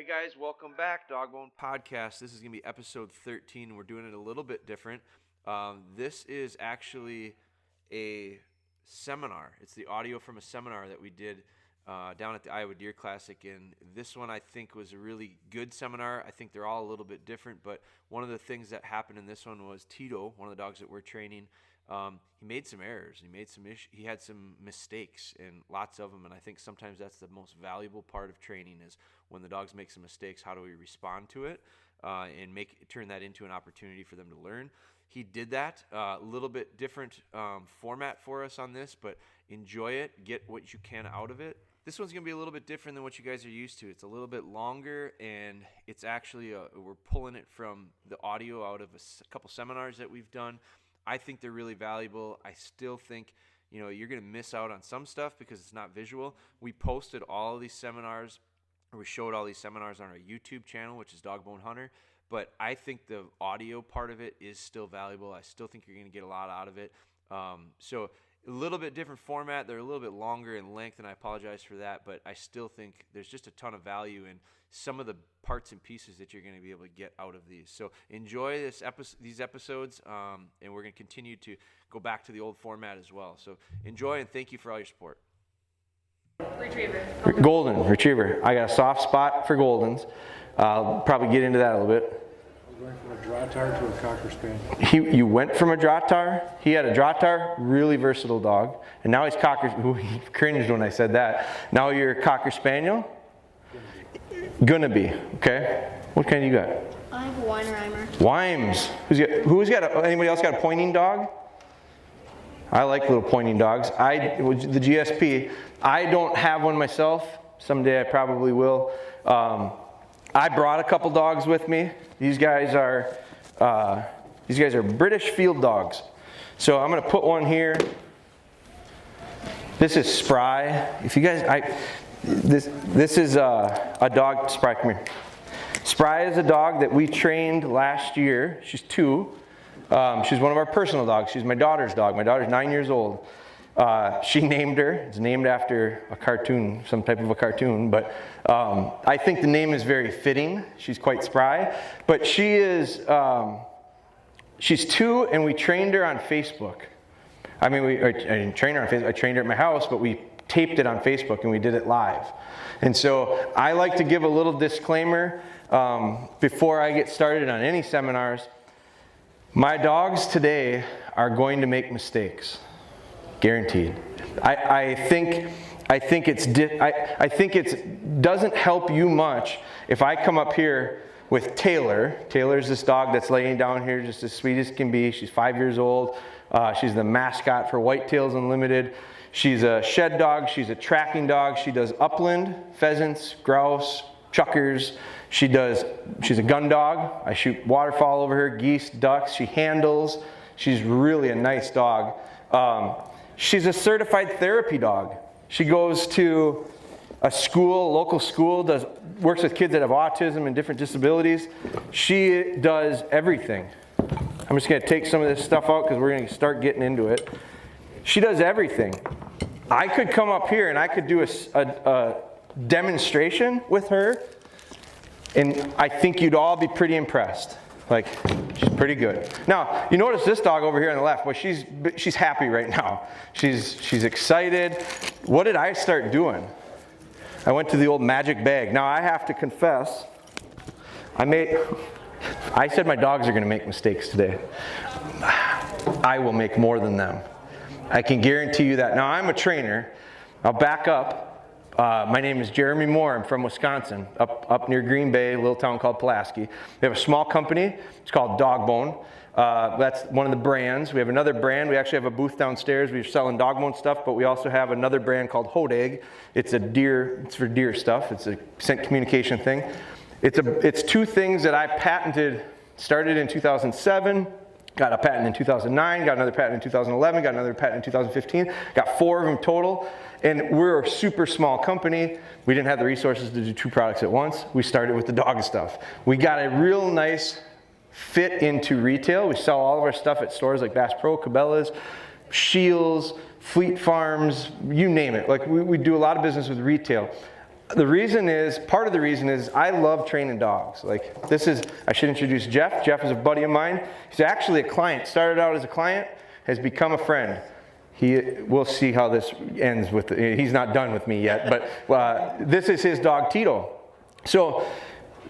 Hey guys, welcome back, DogBone Podcast. This is going to be episode 13. We're doing it a little bit different. This is actually a seminar. It's the audio from a seminar that we did down at the Iowa Deer Classic, and this one I think was a really good seminar. I think they're all a little bit different, but one of the things that happened in this one was Tito, one of the dogs that we're training, he made some errors. He had some mistakes, and lots of them. And I think sometimes that's the most valuable part of training is when the dogs make some mistakes. How do we respond to it and turn that into an opportunity for them to learn? He did that. A little bit different format for us on this, but enjoy it. Get what you can out of it. This one's going to be a little bit different than what you guys are used to. It's a little bit longer, and it's actually we're pulling it from the audio out of a couple seminars that we've done. I think they're really valuable. I still think, you're going to miss out on some stuff because it's not visual. We posted all of these seminars, or we showed all these seminars on our YouTube channel, which is Dogbonehunter. But I think the audio part of it is still valuable. I still think you're going to get a lot out of it. So a little bit different format. They're a little bit longer in length, and I apologize for that. But I still think there's just a ton of value in some of the parts and pieces that you're going to be able to get out of these. So enjoy these episodes, and we're going to continue to go back to the old format as well. So enjoy, and thank you for all your support. Retriever. Golden retriever. I got a soft spot for Goldens. I'll probably get into that a little bit. We went from a Drottar to a Cocker Spaniel. You went from a Drottar. He had a Drottar, really versatile dog, and now he's Cocker. He cringed when I said that. Now you're a Cocker Spaniel. Gonna be, okay. What kind you got? I have a Weimaraner. Wimes. Anybody else got a pointing dog? I like little pointing dogs. The GSP. I don't have one myself. Someday I probably will. I brought a couple dogs with me. These guys are British field dogs. So I'm gonna put one here. This is Spry. If you guys, this is a dog. Spry, come here. Spry is a dog that we trained last year. She's 2. She's one of our personal dogs. She's my daughter's dog. My daughter's 9 years old. She named her. It's named after a cartoon, some type of a cartoon. But I think the name is very fitting. She's quite spry. But she's 2, and we trained her on Facebook. I didn't train her on Facebook. I trained her at my house, but we taped it on Facebook and we did it live. And so I like to give a little disclaimer before I get started on any seminars. My dogs today are going to make mistakes, guaranteed. I think it doesn't help you much if I come up here with Taylor. Taylor's this dog that's laying down here, just as sweet as can be. She's 5 years old. She's the mascot for Whitetails Unlimited. She's a shed dog. She's a tracking dog. She does upland, pheasants, grouse, chuckers. She's a gun dog. I shoot waterfowl over her, geese, ducks. She handles. She's really a nice dog. She's a certified therapy dog. She goes to a school, local school, works with kids that have autism and different disabilities. She does everything. I'm just going to take some of this stuff out because we're going to start getting into it. She does everything. I could come up here and I could do a demonstration with her, and I think you'd all be pretty impressed. Like, she's pretty good. Now, you notice this dog over here on the left. Well, she's happy right now. She's excited. What did I start doing? I went to the old magic bag. Now, I have to confess, I said my dogs are going to make mistakes today. I will make more than them. I can guarantee you that. Now, I'm a trainer. I'll back up. My name is Jeremy Moore. I'm from Wisconsin, up near Green Bay, a little town called Pulaski. We have a small company. It's called DogBone. That's one of the brands. We have another brand. We actually have a booth downstairs. We're selling DogBone stuff, but we also have another brand called Hodag. It's for deer stuff. It's a scent communication thing. It's 2 things that I patented, started in 2007, got a patent in 2009, got another patent in 2011, got another patent in 2015, got 4 of them total. And we're a super small company. We didn't have the resources to do 2 products at once. We started with the dog stuff. We got a real nice fit into retail. We sell all of our stuff at stores like Bass Pro, Cabela's, Shields, Fleet Farms, you name it. Like we do a lot of business with retail. The reason is, part of the reason is I love training dogs. Like I should introduce Jeff. Jeff is a buddy of mine. He's actually a client. Started out as a client, has become a friend. We'll see how this ends he's not done with me yet, but this is his dog Tito. So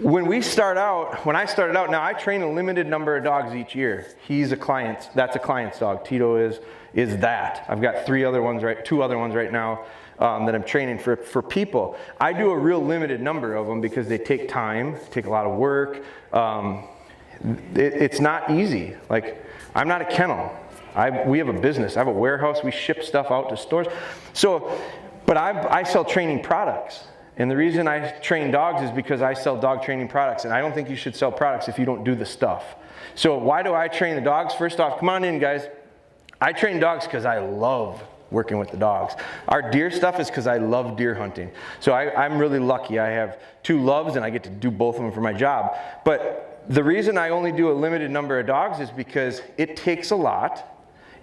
when I started out, now I train a limited number of dogs each year. He's a client, that's a client's dog. Tito is that. I've got two other ones right now that I'm training for people. I do a real limited number of them because they take time, take a lot of work. It's not easy. Like, I'm not a kennel. We have a business. I have a warehouse. We ship stuff out to stores. But I sell training products. And the reason I train dogs is because I sell dog training products. And I don't think you should sell products if you don't do the stuff. So why do I train the dogs? First off, come on in, guys. I train dogs because I love working with the dogs. Our deer stuff is because I love deer hunting. So I'm really lucky. I have 2 loves and I get to do both of them for my job. But the reason I only do a limited number of dogs is because it takes a lot,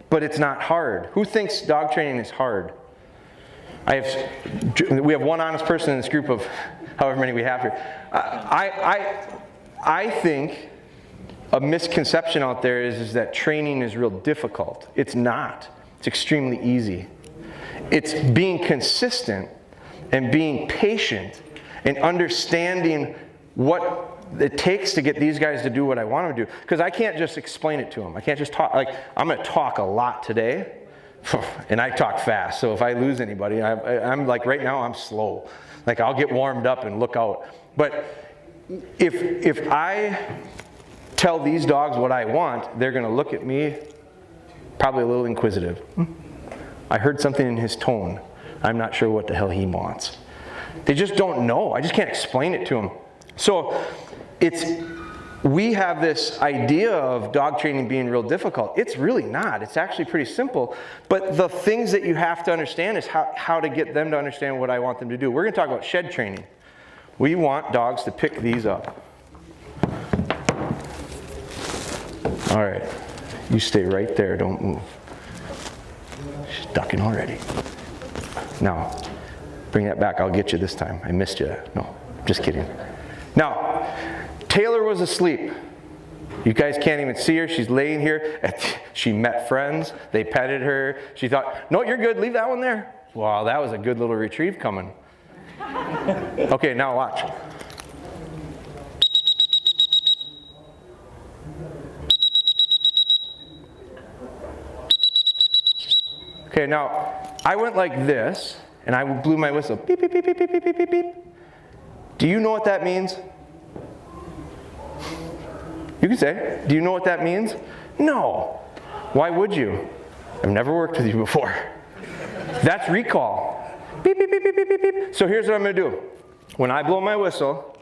but it's not hard. Who thinks dog training is hard? We have one honest person in this group of however many we have here. I think a misconception out there is that training is real difficult. It's not. It's extremely easy. It's being consistent and being patient and understanding what it takes to get these guys to do what I want them to do. Because I can't just explain it to them. I can't just talk. Like, I'm going to talk a lot today. And I talk fast, so if I lose anybody, I'm like, right now I'm slow. Like, I'll get warmed up and look out. But if I tell these dogs what I want, they're going to look at me probably a little inquisitive. I heard something in his tone. I'm not sure what the hell he wants. They just don't know. I just can't explain it to them. So we have this idea of dog training being real difficult. It's really not. It's actually pretty simple. But the things that you have to understand is how to get them to understand what I want them to do. We're going to talk about shed training. We want dogs to pick these up. All right. You stay right there. Don't move. She's ducking already. Now, bring that back. I'll get you this time. I missed you. No, just kidding. Now, Taylor was asleep. You guys can't even see her. She's laying here. She met friends. They petted her. She thought, no, you're good. Leave that one there. Wow, that was a good little retrieve coming. Okay, now watch. Okay, now I went like this, and I blew my whistle. Beep, beep, beep, beep, beep, beep, beep, beep. Do you know what that means? You can say, do you know what that means? No. Why would you? I've never worked with you before. That's recall. Beep, beep, beep, beep, beep, beep, beep. So here's what I'm going to do. When I blow my whistle,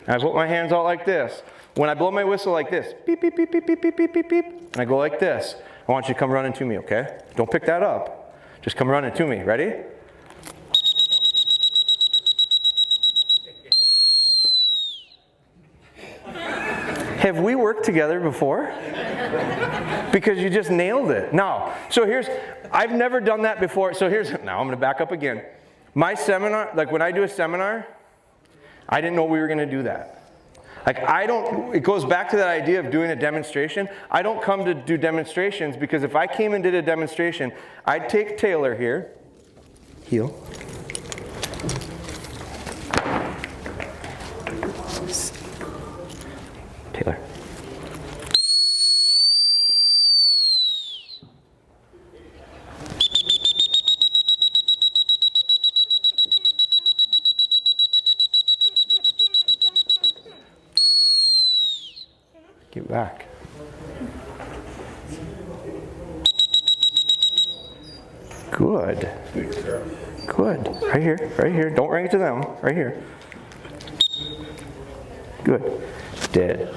and I put my hands out like this. When I blow my whistle like this, beep, beep, beep, beep, beep, beep, beep, beep, beep, and I go like this, I want you to come running to me, okay? Don't pick that up. Just come running to me. Ready? Have we worked together before? Because you just nailed it. Now, so I've never done that before. So now I'm going to back up again. My seminar, like when I do a seminar, I didn't know we were going to do that. Like it goes back to that idea of doing a demonstration. I don't come to do demonstrations because if I came and did a demonstration, I'd take Taylor here, heel. Taylor. Get back. Good. Good. Right here. Right here. Don't ring it to them. Right here. Good. Dead.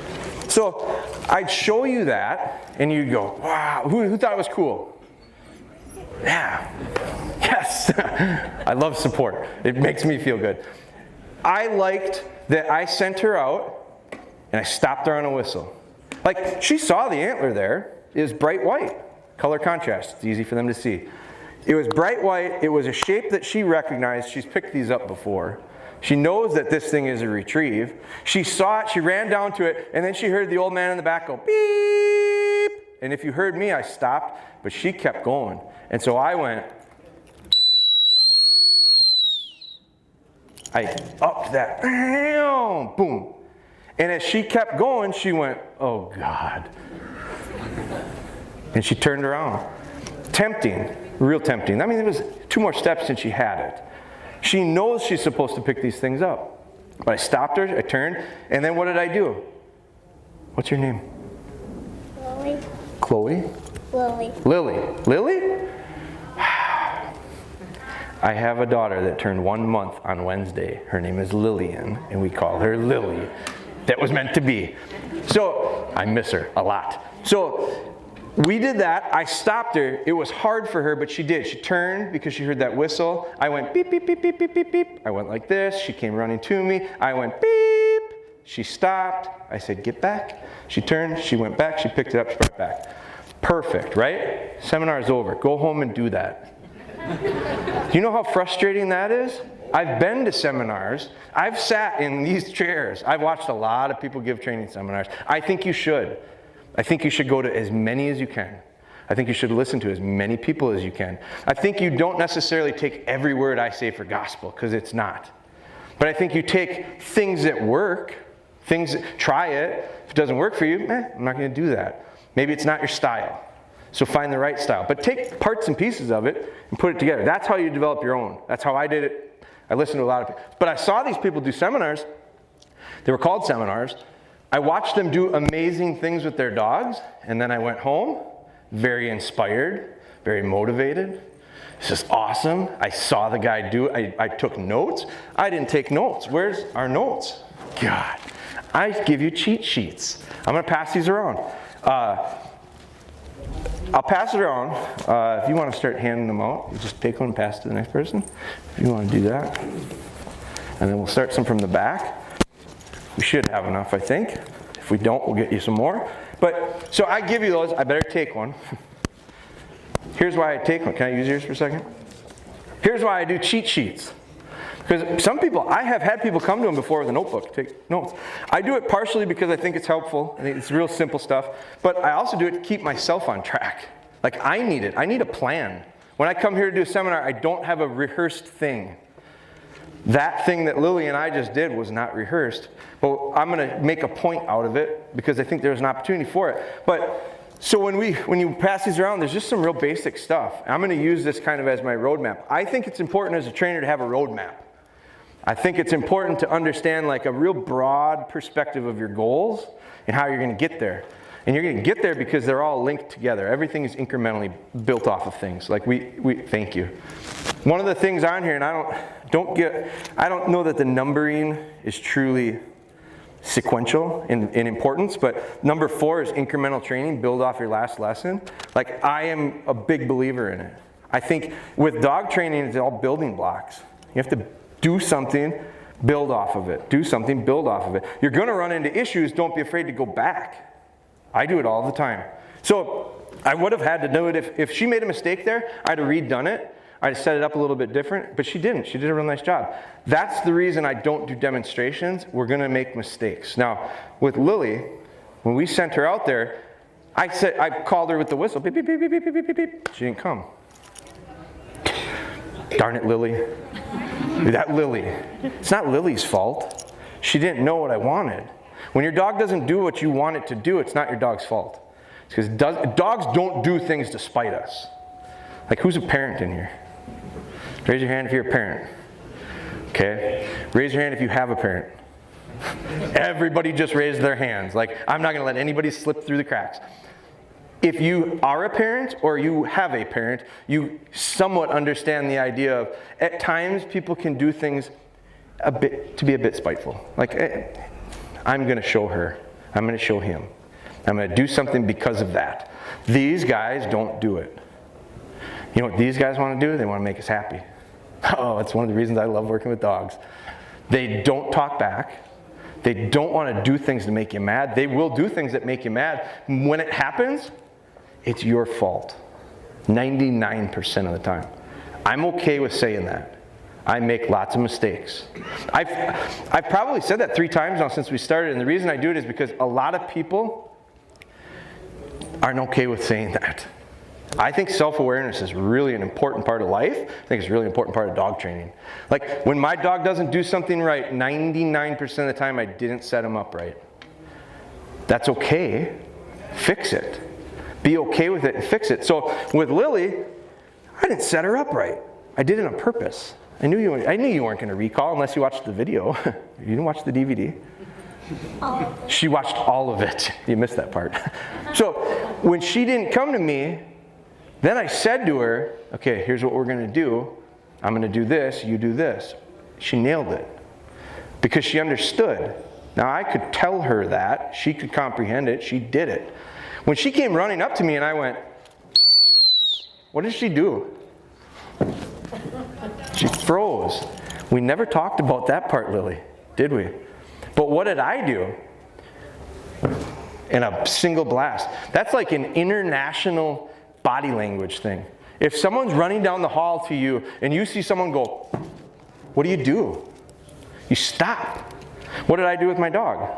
So I'd show you that, and you'd go, wow, who thought it was cool? Yeah. Yes. I love support. It makes me feel good. I liked that I sent her out, and I stopped her on a whistle. Like, she saw the antler there. It was bright white. Color contrast. It's easy for them to see. It was bright white. It was a shape that she recognized. She's picked these up before. She knows that this thing is a retrieve. She saw it, she ran down to it, and then she heard the old man in the back go, beep. And if you heard me, I stopped, but she kept going. And so I went, I upped that, boom. And as she kept going, she went, oh God. And she turned around. Tempting, real tempting. I mean, there was 2 more steps and she had it. She knows she's supposed to pick these things up. But I stopped her, I turned, and then what did I do? What's your name? Lily. Chloe? Lily. Lily. Lily? I have a daughter that turned 1 month on Wednesday. Her name is Lillian, and we call her Lily. That was meant to be. So, I miss her a lot. So, we did that. I stopped her. It was hard for her, but she did. She turned because she heard that whistle. I went beep, beep, beep, beep, beep, beep, beep. I went like this. She came running to me. I went beep. She stopped. I said, get back. She turned. She went back. She picked it up. She brought it back. Perfect, right? Seminar's over. Go home and do that. Do you know how frustrating that is? I've been to seminars. I've sat in these chairs. I've watched a lot of people give training seminars. I think you should. I think you should go to as many as you can. I think you should listen to as many people as you can. I think you don't necessarily take every word I say for gospel, because it's not. But I think you take things that work, try it. If it doesn't work for you, I'm not going to do that. Maybe it's not your style. So find the right style. But take parts and pieces of it and put it together. That's how you develop your own. That's how I did it. I listened to a lot of people. But I saw these people do seminars. They were called seminars. I watched them do amazing things with their dogs. And then I went home, very inspired, very motivated. This is awesome. I saw the guy do it. I took notes. I didn't take notes. Where's our notes? God, I give you cheat sheets. I'm going to pass these around. I'll pass it around. If you want to start handing them out, you just take one and pass it to the next person. If you want to do that. And then we'll start some from the back. We should have enough, I think. If we don't, we'll get you some more. But, so I give you those. I better take one. Here's why I take one. Can I use yours for a second? Here's why I do cheat sheets. Because some people, I have had people come to them before with a notebook to take notes. I do it partially because I think it's helpful. I think it's real simple stuff. But I also do it to keep myself on track. Like, I need it. I need a plan. When I come here to do a seminar, I don't have a rehearsed thing. That thing that Lily and I just did was not rehearsed. But I'm going to make a point out of it because I think there's an opportunity for it. But so when you pass these around, there's just some real basic stuff. I'm going to use this kind of as my roadmap. I think it's important as a trainer to have a roadmap. I think it's important to understand like a real broad perspective of your goals and how you're going to get there. And you're going to get there because they're all linked together. Everything is incrementally built off of things. Like we thank you. One of the things on here, and I don't know that the numbering is truly sequential in importance, but number 4 is incremental training, build off your last lesson. Like, I am a big believer in it. I think with dog training, it's all building blocks. You have to do something, build off of it. Do something, build off of it. You're going to run into issues, don't be afraid to go back. I do it all the time. So I would have had to do it if she made a mistake there, I'd have redone it. I'd have set it up a little bit different, but she didn't. She did a real nice job. That's the reason I don't do demonstrations. We're going to make mistakes. Now, with Lily, when we sent her out there, I called her with the whistle. Beep, beep, beep, beep, beep, beep, beep, beep. She didn't come. Darn it, Lily. That Lily. It's not Lily's fault. She didn't know what I wanted. When your dog doesn't do what you want it to do, it's not your dog's fault. It's because dogs don't do things to spite us. Like, who's a parent in here? Raise your hand if you're a parent. Okay? Raise your hand if you have a parent. Everybody just raised their hands. Like, I'm not going to let anybody slip through the cracks. If you are a parent or you have a parent, you somewhat understand the idea of, at times, people can do things to be a bit spiteful. Like, I'm going to show her. I'm going to show him. I'm going to do something because of that. These guys don't do it. You know what these guys want to do? They want to make us happy. Oh, it's one of the reasons I love working with dogs. They don't talk back. They don't want to do things to make you mad. They will do things that make you mad. When it happens, it's your fault. 99% of the time. I'm okay with saying that. I make lots of mistakes. I've probably said that 3 times now since we started, and the reason I do it is because a lot of people aren't okay with saying that. I think self-awareness is really an important part of life. I think it's a really important part of dog training. Like, when my dog doesn't do something right, 99% of the time I didn't set him up right. That's okay. Fix it. Be okay with it and fix it. So with Lily, I didn't set her up right. I did it on purpose. I knew you weren't going to recall unless you watched the video. You didn't watch the DVD. She watched all of it. You missed that part. So when she didn't come to me, then I said to her, okay, here's what we're going to do. I'm going to do this, you do this. She nailed it because she understood. Now I could tell her that. She could comprehend it. She did it. When she came running up to me and I went, what did she do? She froze. We never talked about that part, Lily, did we? But what did I do? In a single blast. That's like an international body language thing. If someone's running down the hall to you and you see someone go, what do? You stop. What did I do with my dog?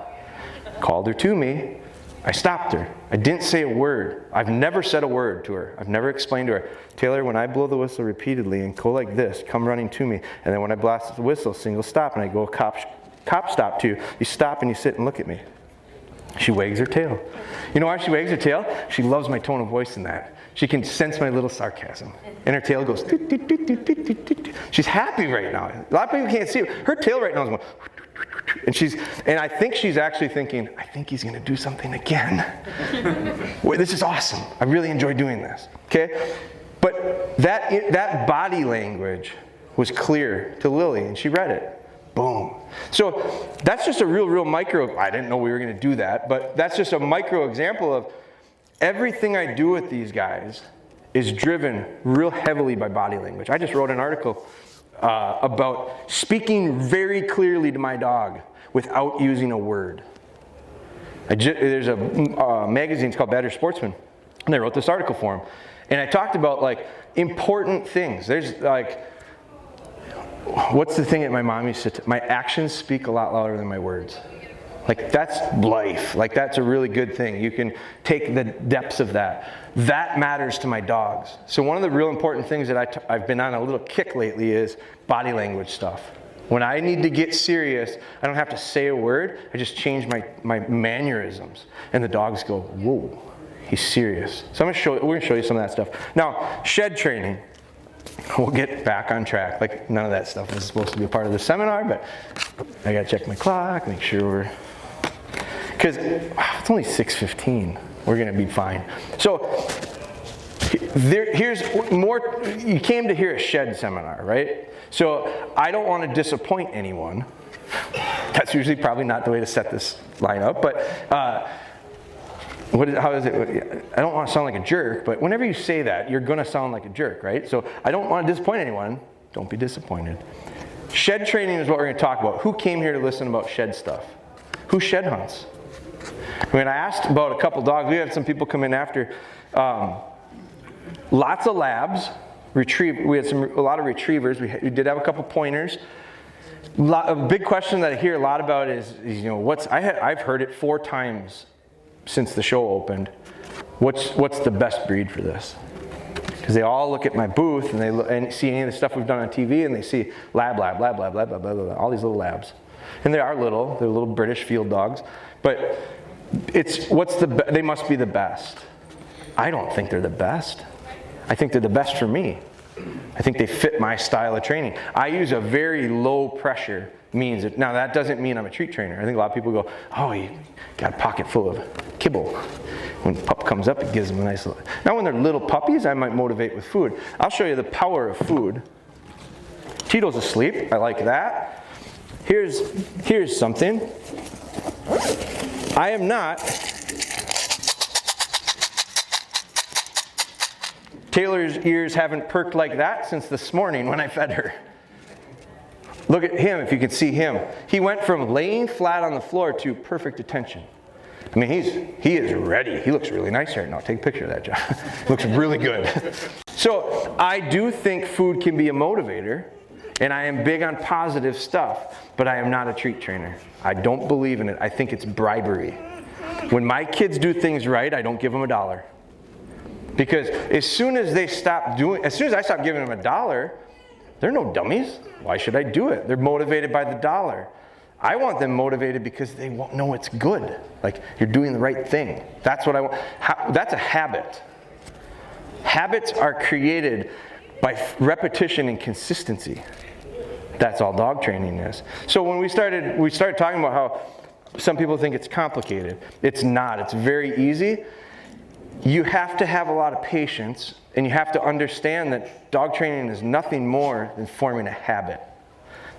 Called her to me. I stopped her. I didn't say a word. I've never said a word to her. I've never explained to her, Taylor, when I blow the whistle repeatedly and go like this, come running to me. And then when I blast the whistle, single stop, and I go cop stop to you, you stop and you sit and look at me. She wags her tail. You know why she wags her tail? She loves my tone of voice in that. She can sense my little sarcasm. And her tail goes, doot, doot, doot, doot, doot, doot, doot. She's happy right now. A lot of people can't see it. Her tail right now is going, and I think she's actually thinking, I think he's going to do something again. This is awesome. I really enjoy doing this. Okay? But that body language was clear to Lily, and she read it. Boom. So that's just a real micro. I didn't know we were going to do that, but that's just a micro example of everything I do with these guys is driven real heavily by body language. I just wrote an article about speaking very clearly to my dog without using a word. There's a magazine, it's called Better Sportsman, and I wrote this article for him. And I talked about like important things. There's like, what's the thing that my mom used to, my actions speak a lot louder than my words. Like, that's life. Like, that's a really good thing. You can take the depths of that. That matters to my dogs. So one of the real important things that I've been on a little kick lately is body language stuff. When I need to get serious, I don't have to say a word. I just change my mannerisms. And the dogs go, whoa, he's serious. So we're going to show you some of that stuff. Now, shed training. We'll get back on track. Like, none of that stuff is supposed to be a part of the seminar, but I got to check my clock, make sure we're... Because it's only 6:15. We're going to be fine. So here's more. You came to hear a shed seminar, right? So I don't want to disappoint anyone. That's usually probably not the way to set this line up. But how is it? I don't want to sound like a jerk, but whenever you say that, you're going to sound like a jerk, right? So I don't want to disappoint anyone. Don't be disappointed. Shed training is what we're going to talk about. Who came here to listen about shed stuff? Who shed hunts? When I asked about a couple dogs, we had some people come in after. Lots of labs, we had a lot of retrievers. We did have a couple pointers. A big question that I hear a lot about is I've heard it 4 times since the show opened. What's the best breed for this? Because they all look at my booth and they look and see any of the stuff we've done on TV, and they see lab, all these little labs, and they're little British field dogs, but they must be the best. I don't think they're the best. I think they're the best for me. I think they fit my style of training. I use a very low pressure means. Now that doesn't mean I'm a treat trainer. I think a lot of people go, oh, you got a pocket full of kibble. When the pup comes up, it gives them a nice little. Now when they're little puppies, I might motivate with food. I'll show you the power of food. Tito's asleep. I like that. Here's something. I am not. Taylor's ears haven't perked like that since this morning when I fed her. Look at him, if you can see him. He went from laying flat on the floor to perfect attention. I mean, he is ready. He looks really nice right now. Take a picture of that, John. Looks really good. So I do think food can be a motivator. And I am big on positive stuff, but I am not a treat trainer. I don't believe in it. I think it's bribery. When my kids do things right, I don't give them $1. Because as soon as I stop giving them $1, they're no dummies. Why should I do it? They're motivated by the $1. I want them motivated because they won't know it's good. Like, you're doing the right thing. That's what I want. That's a habit. Habits are created by repetition and consistency. That's all dog training is. So when we started talking about how some people think it's complicated. It's not. It's very easy. You have to have a lot of patience, and you have to understand that dog training is nothing more than forming a habit.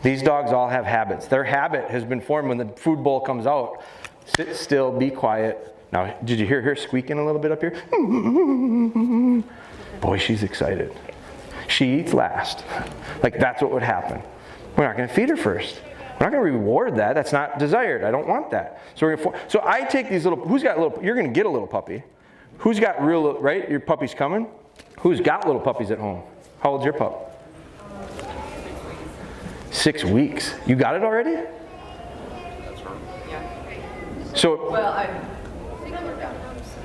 These dogs all have habits. Their habit has been formed when the food bowl comes out. Sit still, be quiet. Now, did you hear her squeaking a little bit up here? Boy, she's excited. She eats last. Like, that's what would happen. We're not going to feed her first. We're not going to reward that. That's not desired. I don't want that. So I take these little, you're going to get a little puppy. Who's got real, right? Your puppy's coming. Who's got little puppies at home? How old's your pup? 6 weeks. You got it already? That's right. Yeah. So. Well,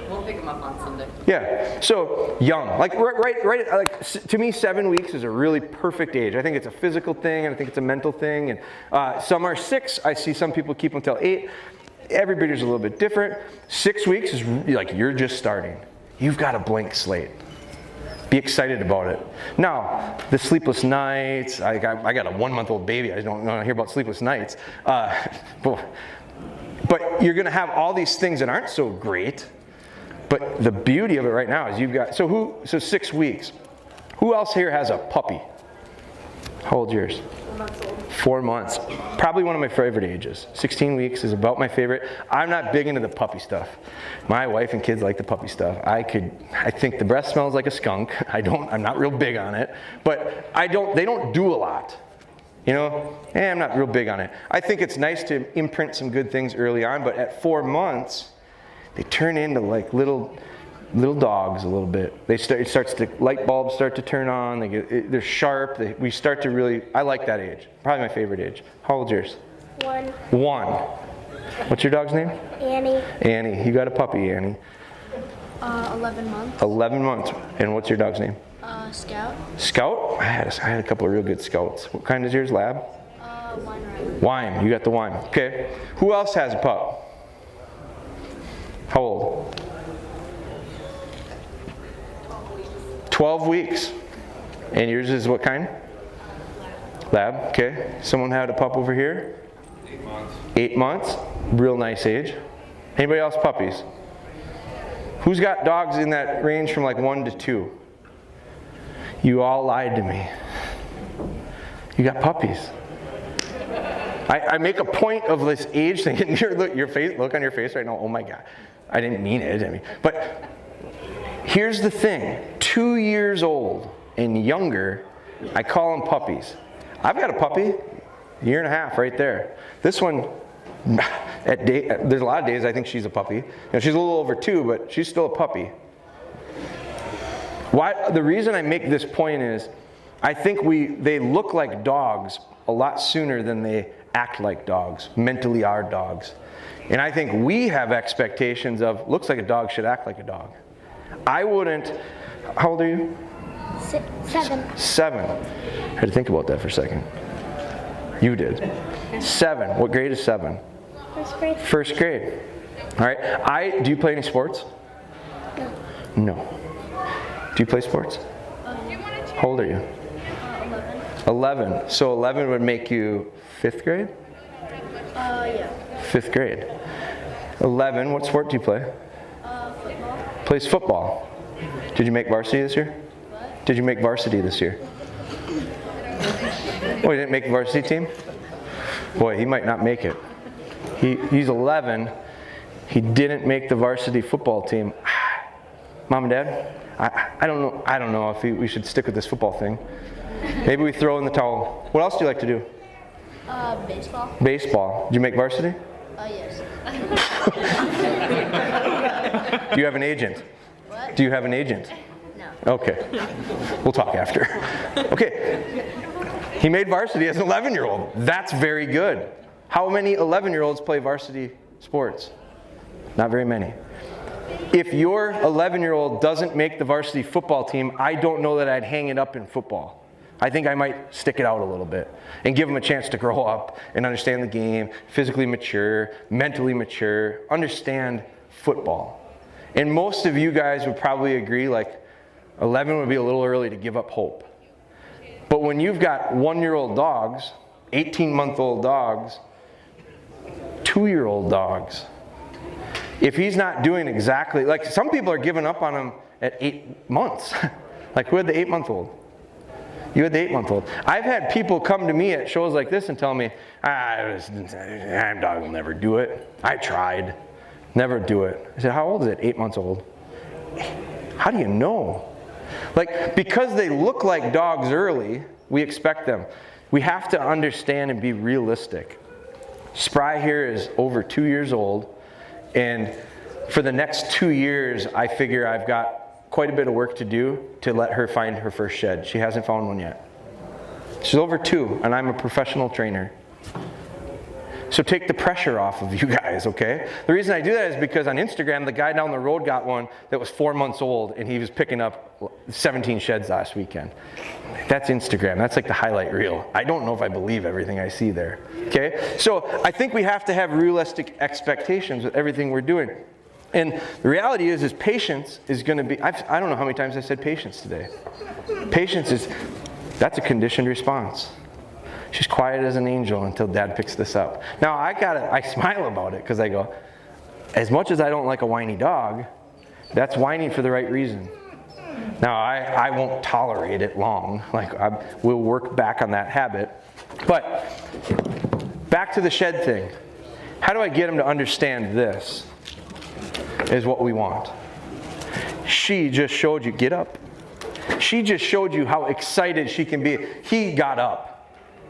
we'll pick him up on Sunday. Yeah. So young, like right. Like to me, 7 weeks is a really perfect age. I think it's a physical thing, and I think it's a mental thing. And some are 6. I see some people keep them till 8. Every breeder's a little bit different. 6 weeks is like you're just starting. You've got a blank slate. Be excited about it. Now, the sleepless nights, I got a 1-month-old baby. I don't want to hear about sleepless nights. But you're going to have all these things that aren't so great. But the beauty of it right now is you've got, so 6 weeks. Who else here has a puppy? How old's yours? 4 months old. 4 months. Probably one of my favorite ages. 16 weeks is about my favorite. I'm not big into the puppy stuff. My wife and kids like the puppy stuff. I think the breath smells like a skunk. I'm not real big on it. But they don't do a lot. You know, I'm not real big on it. I think it's nice to imprint some good things early on, but at 4 months, they turn into like little dogs a little bit. Light bulbs start to turn on. They're sharp. I like that age. Probably my favorite age. How old's yours? 1. 1. What's your dog's name? Annie. Annie. You got a puppy, Annie. 11 months. 11 months. And what's your dog's name? Scout. Scout? I had a couple of real good Scouts. What kind is yours, Lab? Wine. Wine. You got the wine. Okay. Who else has a pup? How old? 12 weeks. And yours is what kind? Lab. Okay. Someone had a pup over here? 8 months. 8 months. Real nice age. Anybody else puppies? Who's got dogs in that range from like 1 to 2? You all lied to me. You got puppies. I make a point of this age thing. Look on your face right now. Oh my God. I didn't mean it. But here's the thing. 2 years old and younger, I call them puppies. I've got a puppy, 1.5 years right there. This one, there's a lot of days I think she's a puppy. She's a little over 2, but she's still a puppy. The reason I make this point is, I think they look like dogs a lot sooner than they act like dogs, mentally are dogs. And I think we have expectations of, looks like a dog should act like a dog. I wouldn't, how old are you? 7. 7. I had to think about that for a second. You did. 7. What grade is 7? 1st grade. 1st grade. All right. Do you play any sports? No. Do you play sports? How old are you? 11. 11. So 11 would make you 5th grade? Yeah. 5th grade. 11. What sport do you play? Football. Plays football. Did you make varsity this year? What? Did you make varsity this year? Oh, you didn't make the varsity team? Boy, he might not make it. He's 11. He didn't make the varsity football team. Mom and Dad, I don't know if we should stick with this football thing. Maybe we throw in the towel. What else do you like to do? Baseball. Baseball. Did you make varsity? Yes. Do you have an agent? What? Do you have an agent? No. Okay. We'll talk after. Okay. He made varsity as an 11-year-old. That's very good. How many 11-year-olds play varsity sports? Not very many. If your 11-year-old doesn't make the varsity football team, I don't know that I'd hang it up in football. I think I might stick it out a little bit and give them a chance to grow up and understand the game, physically mature, mentally mature, understand football. And most of you guys would probably agree, like 11 would be a little early to give up hope. But when you've got 1-year-old dogs, 18-month-old dogs, 2-year-old dogs, if he's not doing exactly, like some people are giving up on him at 8 months. Like who had the 8-month-old? You had the 8-month-old. I've had people come to me at shows like this and tell me, dog will never do it. I tried. Never do it. I said, how old is it? 8 months old. How do you know? Like, because they look like dogs early, we expect them. We have to understand and be realistic. Spry here is over 2 years old, and for the next 2 years, I figure I've got quite a bit of work to do to let her find her first shed. She hasn't found one yet. She's over 2, and I'm a professional trainer. So take the pressure off of you guys, okay? The reason I do that is because on Instagram, the guy down the road got one that was 4 months old, and he was picking up 17 sheds last weekend. That's Instagram. That's like the highlight reel. I don't know if I believe everything I see there, okay? So I think we have to have realistic expectations with everything we're doing. And the reality is patience is going to be, I don't know how many times I said patience today. Patience that's a conditioned response. She's quiet as an angel until Dad picks this up. Now I smile about it because I go, as much as I don't like a whiny dog, that's whining for the right reason. Now I won't tolerate it long. We'll work back on that habit. But back to the shed thing. How do I get him to understand this is what we want? She just showed you, get up. She just showed you how excited she can be. He got up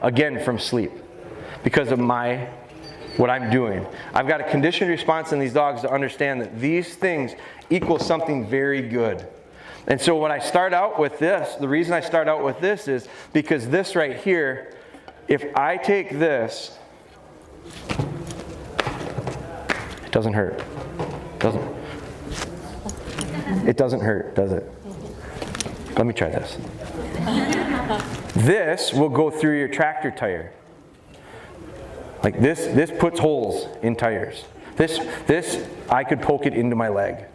again from sleep because of what I'm doing. I've got a conditioned response in these dogs to understand that these things equal something very good. And so when I start out with this, the reason I start out with this is because this right here, if I take this, it doesn't hurt. It doesn't hurt, does it? Let me try this. This will go through your tractor tire. Like this puts holes in tires. This I could poke it into my leg.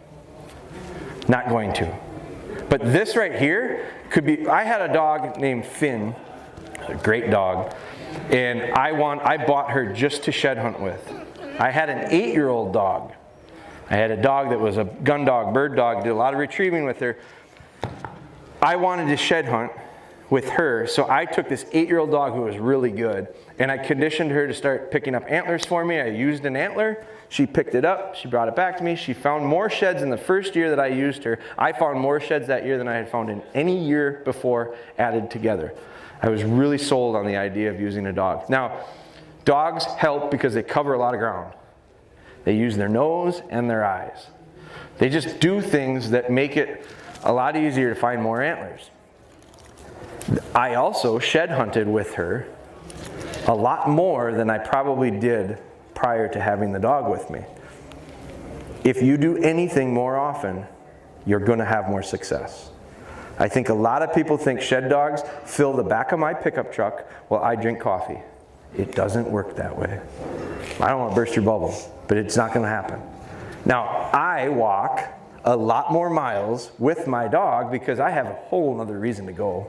Not going to. But this right here could be, I had a dog named Finn, a great dog, and I bought her just to shed hunt with. I had an 8-year-old dog. I had a dog that was a gun dog, bird dog, did a lot of retrieving with her. I wanted to shed hunt with her, so I took this 8-year-old dog who was really good, and I conditioned her to start picking up antlers for me. I used an antler. She picked it up. She brought it back to me. She found more sheds in the first year that I used her. I found more sheds that year than I had found in any year before added together. I was really sold on the idea of using a dog. Now, dogs help because they cover a lot of ground. They use their nose and their eyes. They just do things that make it a lot easier to find more antlers. I also shed hunted with her a lot more than I probably did prior to having the dog with me. If you do anything more often, you're going to have more success. I think a lot of people think shed dogs fill the back of my pickup truck while I drink coffee. It doesn't work that way. I don't want to burst your bubble, but it's not going to happen. Now, I walk a lot more miles with my dog because I have a whole other reason to go.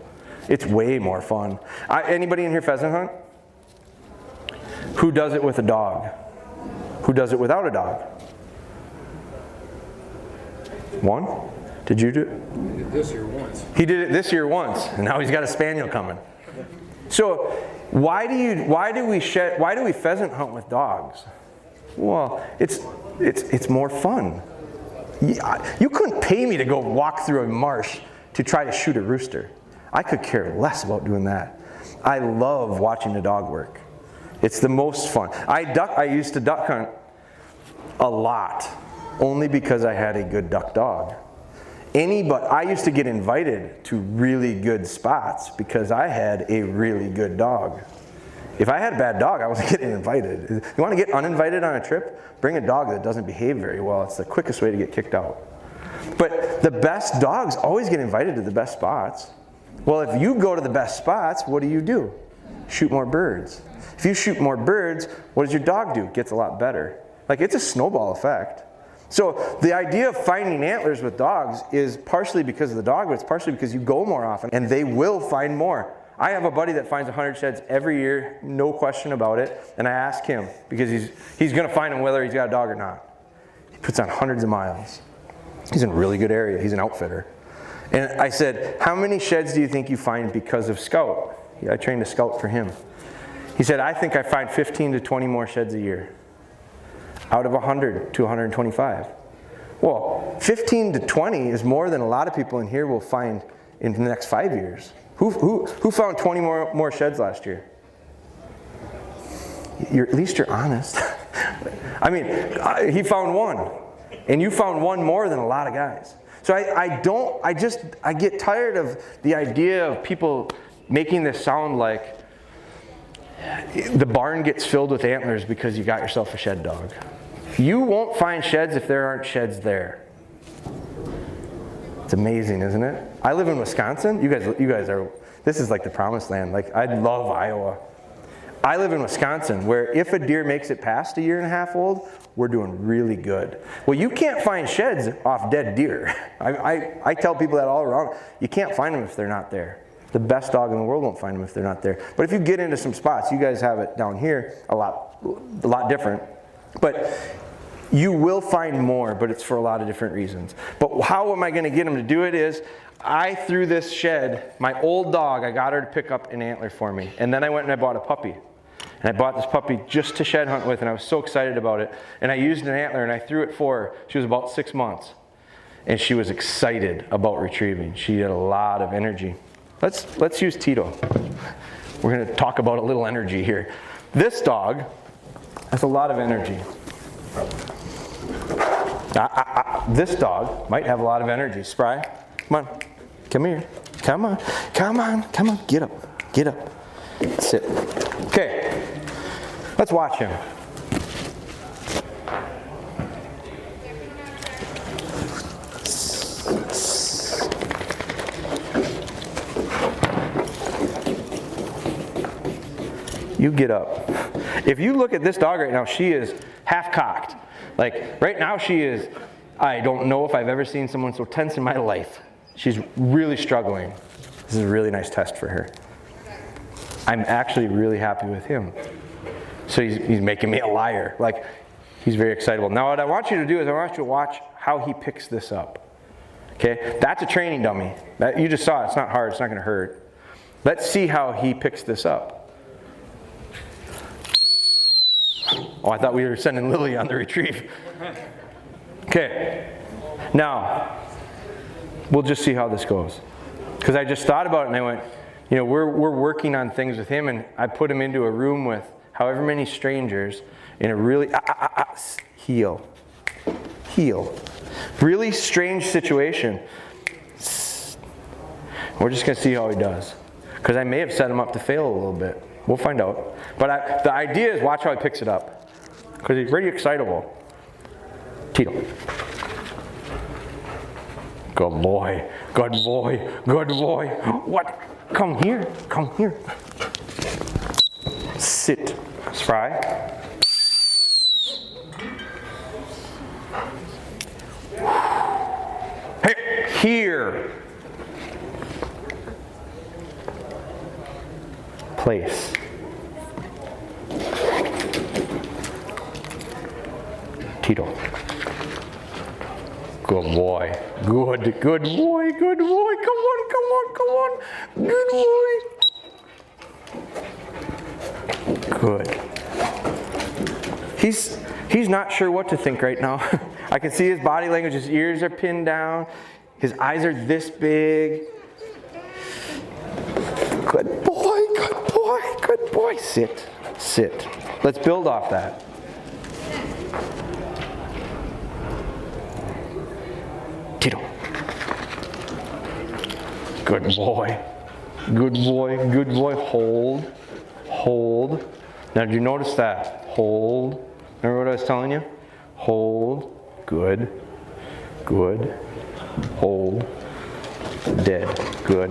It's way more fun. Anybody in here pheasant hunt? Who does it with a dog? Who does it without a dog? One? Did you do it? He did this year once. He did it this year once, and now he's got a spaniel coming. So why do we pheasant hunt with dogs? Well, it's more fun. You couldn't pay me to go walk through a marsh to try to shoot a rooster. I could care less about doing that. I love watching the dog work. It's the most fun. I used to duck hunt a lot, only because I had a good duck dog. But I used to get invited to really good spots because I had a really good dog. If I had a bad dog, I wasn't getting invited. You want to get uninvited on a trip? Bring a dog that doesn't behave very well. It's the quickest way to get kicked out. But the best dogs always get invited to the best spots. Well, if you go to the best spots, what do? Shoot more birds. If you shoot more birds, what does your dog do? It gets a lot better. Like, it's a snowball effect. So the idea of finding antlers with dogs is partially because of the dog, but it's partially because you go more often and they will find more. I have a buddy that finds 100 sheds every year, no question about it. And I ask him, because he's going to find them whether he's got a dog or not. He puts on hundreds of miles. He's in a really good area. He's an outfitter. And I said, how many sheds do you think you find because of Scout? I trained a Scout for him. He said, I think I find 15 to 20 more sheds a year. Out of 100 to 125. Well, 15 to 20 is more than a lot of people in here will find in the next 5 years. Who found 20 more sheds last year? At least you're honest. I mean, he found one. And you found one more than a lot of guys. So I get tired of the idea of people making this sound like the barn gets filled with antlers because you got yourself a shed dog. You won't find sheds if there aren't sheds there. It's amazing, isn't it? I live in Wisconsin. You guys are, this is like the promised land. Like, I love Iowa. I live in Wisconsin, where if a deer makes it past 1.5 years old, we're doing really good. Well, you can't find sheds off dead deer. I tell people that all around. You can't find them if they're not there. The best dog in the world won't find them if they're not there. But if you get into some spots, you guys have it down here a lot different. But you will find more, but it's for a lot of different reasons. But how am I going to get them to do it is, I threw this shed, my old dog, I got her to pick up an antler for me. And then I went and I bought a puppy. And I bought this puppy just to shed hunt with, and I was so excited about it. And I used an antler and I threw it for her. She was about 6 months. And she was excited about retrieving. She had a lot of energy. Let's use Tito. We're going to talk about a little energy here. This dog has a lot of energy. This dog might have a lot of energy. Spry, come on. Come here. Come on. Come on. Come on. Get up. Get up. Sit. Okay. Let's watch him. You get up. If you look at this dog right now, she is half cocked. Like, right now she is, I don't know if I've ever seen someone so tense in my life. She's really struggling. This is a really nice test for her. I'm actually really happy with him. So he's making me a liar. Like, he's very excitable. Now what I want you to do is I want you to watch how he picks this up. Okay, that's a training dummy. You just saw it. It's not hard. It's not going to hurt. Let's see how he picks this up. Oh, I thought we were sending Lily on the retrieve. Okay, now we'll just see how this goes. Because I just thought about it and I went, you know, we're working on things with him, and I put him into a room with however many strangers in a really heel, really strange situation. We're just going to see how he does. Because I may have set him up to fail a little bit. We'll find out. But the idea is watch how he picks it up. Because he's very excitable. Tito. Good boy. Good boy. Good boy. What? Come here. Come here. Sit. Spry. Hey, here. Place. Tito. Good boy. Good boy. Good boy. Come on, come on, come on. Good boy. Good. He's not sure what to think right now. I can see his body language. His ears are pinned down. His eyes are this big. Good boy, good boy, good boy. Sit, sit. Let's build off that. Tito. Good boy. Good boy, good boy. Hold, hold. Now, did you notice that? Hold. Remember what I was telling you? Hold. Good. Good. Hold. Dead. Good.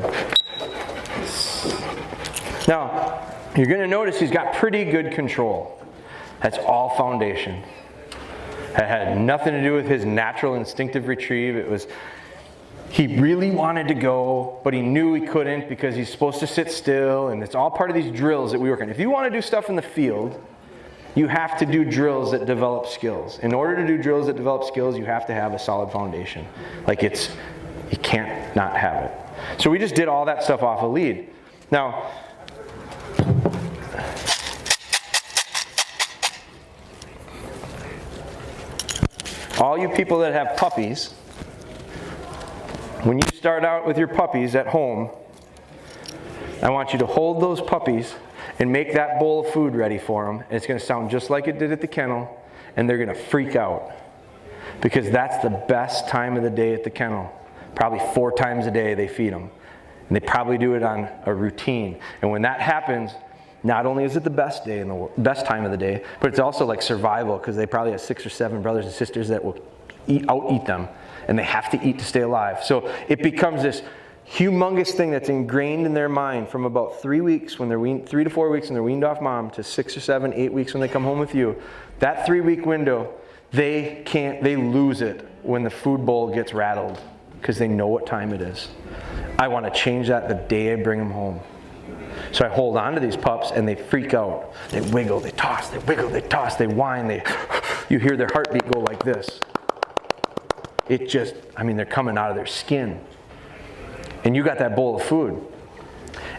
Now, you're going to notice he's got pretty good control. That's all foundation. It had nothing to do with his natural instinctive retrieve. It was, he really wanted to go, but he knew he couldn't because he's supposed to sit still, and it's all part of these drills that we work on. If you want to do stuff in the field, you have to do drills that develop skills. In order to do drills that develop skills, you have to have a solid foundation. Like you can't not have it. So we just did all that stuff off a lead. Now, all you people that have puppies, when you start out with your puppies at home, I want you to hold those puppies and make that bowl of food ready for them. And it's going to sound just like it did at the kennel, and they're going to freak out. Because that's the best time of the day at the kennel. Probably 4 times a day they feed them. And they probably do it on a routine. And when that happens, not only is it the best day in the world, best time of the day, but it's also like survival, because they probably have 6 or 7 brothers and sisters that will out-eat them, and they have to eat to stay alive. So it becomes this humongous thing that's ingrained in their mind from about 3 weeks when they're 3 to 4 weeks when they're weaned off mom to 6 or 7, 8 weeks when they come home with you. That 3-week window, they lose it when the food bowl gets rattled because they know what time it is. I want to change that the day I bring them home. So I hold on to these pups and they freak out. They wiggle, they toss, they wiggle, they toss, they whine, you hear their heartbeat go like this. They're coming out of their skin. And you got that bowl of food.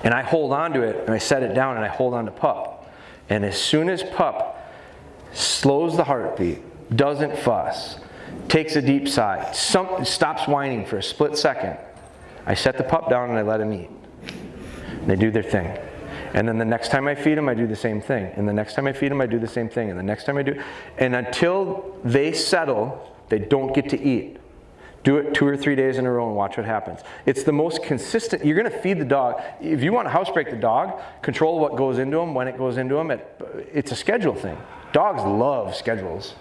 And I hold on to it and I set it down and I hold on to pup. And as soon as pup slows the heartbeat, doesn't fuss, takes a deep sigh, stops whining for a split second, I set the pup down and I let him eat. And they do their thing. And then the next time I feed them, I do the same thing. And the next time I feed them, I do the same thing. And the next time I do. And until they settle, they don't get to eat. Do it 2 or 3 days in a row and watch what happens. It's the most consistent. You're going to feed the dog. If you want to housebreak the dog, control what goes into them, when it goes into them. It's a schedule thing. Dogs love schedules.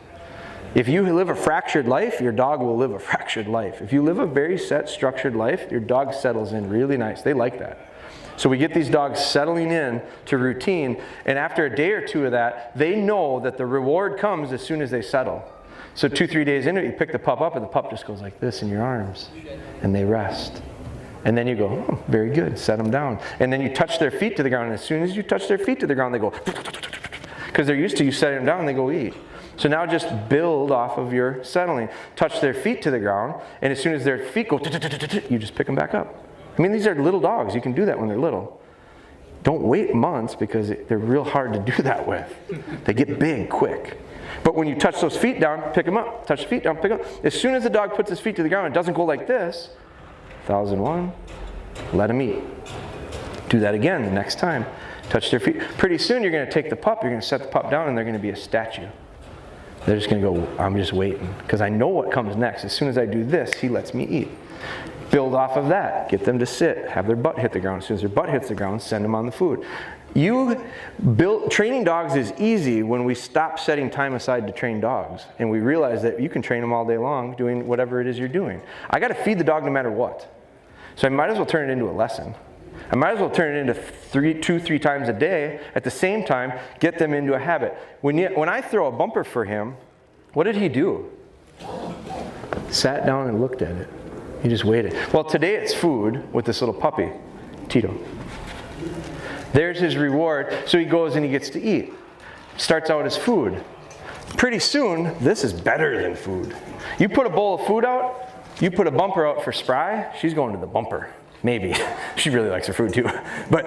If you live a fractured life, your dog will live a fractured life. If you live a very set, structured life, your dog settles in really nice. They like that. So we get these dogs settling in to routine, and after a day or 2 of that, they know that the reward comes as soon as they settle. So 2, 3 days into it, you pick the pup up, and the pup just goes like this in your arms, and they rest. And then you go, oh, very good, set them down. And then you touch their feet to the ground, and as soon as you touch their feet to the ground, they go, because they're used to you setting them down, and they go eat. So now just build off of your settling. Touch their feet to the ground, and as soon as their feet go, you just pick them back up. I mean, these are little dogs. You can do that when they're little. Don't wait months because they're real hard to do that with. They get big quick. But when you touch those feet down, pick them up. Touch the feet down, pick them up. As soon as the dog puts his feet to the ground, it doesn't go like this. 1001, let him eat. Do that again the next time. Touch their feet. Pretty soon you're going to take the pup, you're going to set the pup down, and they're going to be a statue. They're just going to go, I'm just waiting, because I know what comes next. As soon as I do this, he lets me eat. Build off of that. Get them to sit. Have their butt hit the ground. As soon as their butt hits the ground, send them on the food. Training dogs is easy when we stop setting time aside to train dogs. And we realize that you can train them all day long doing whatever it is you're doing. I got to feed the dog no matter what. So I might as well turn it into a lesson. I might as well turn it into 2, 3 times a day. At the same time, get them into a habit. When I throw a bumper for him, what did he do? Sat down and looked at it. He just waited. Well, today it's food with this little puppy, Tito. There's his reward. So he goes and he gets to eat. Starts out as food. Pretty soon, this is better than food. You put a bowl of food out, you put a bumper out for Spry, she's going to the bumper. Maybe. She really likes her food too. But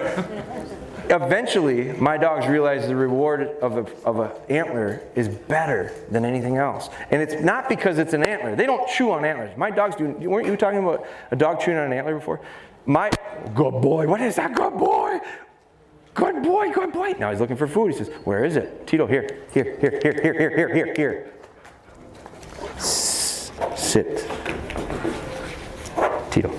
eventually, my dogs realize the reward of an antler is better than anything else. And it's not because it's an antler. They don't chew on antlers. My dogs do. Weren't you talking about a dog chewing on an antler before? Good boy. What is that? Good boy. Good boy, good boy. Now he's looking for food. He says, where is it? Tito, here. Sit. Tito.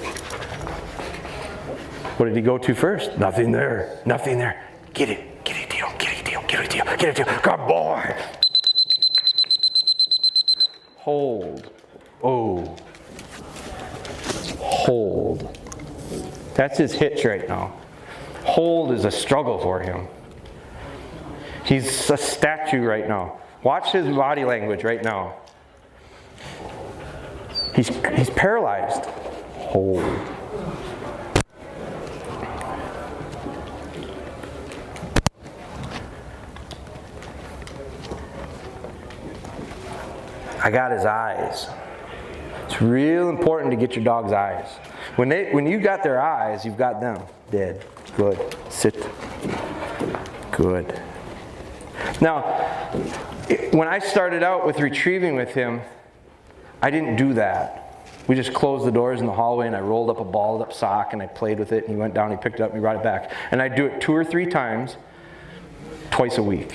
What did he go to first? Nothing there. Nothing there. Get it. Get it, Tito. Get it, Tito. Get it, Tito. Get it, Tito. Good boy. Hold. Oh. Hold. That's his hitch right now. Hold is a struggle for him. He's a statue right now. Watch his body language right now. He's paralyzed. Hold. I got his eyes. It's real important to get your dog's eyes. When you got their eyes, you've got them. Dead. Good. Sit. Good. Now, when I started out with retrieving with him, I didn't do that. We just closed the doors in the hallway and I rolled up a balled up sock and I played with it and he went down, he picked it up and he brought it back. And I'd do it 2 or 3 times, twice a week.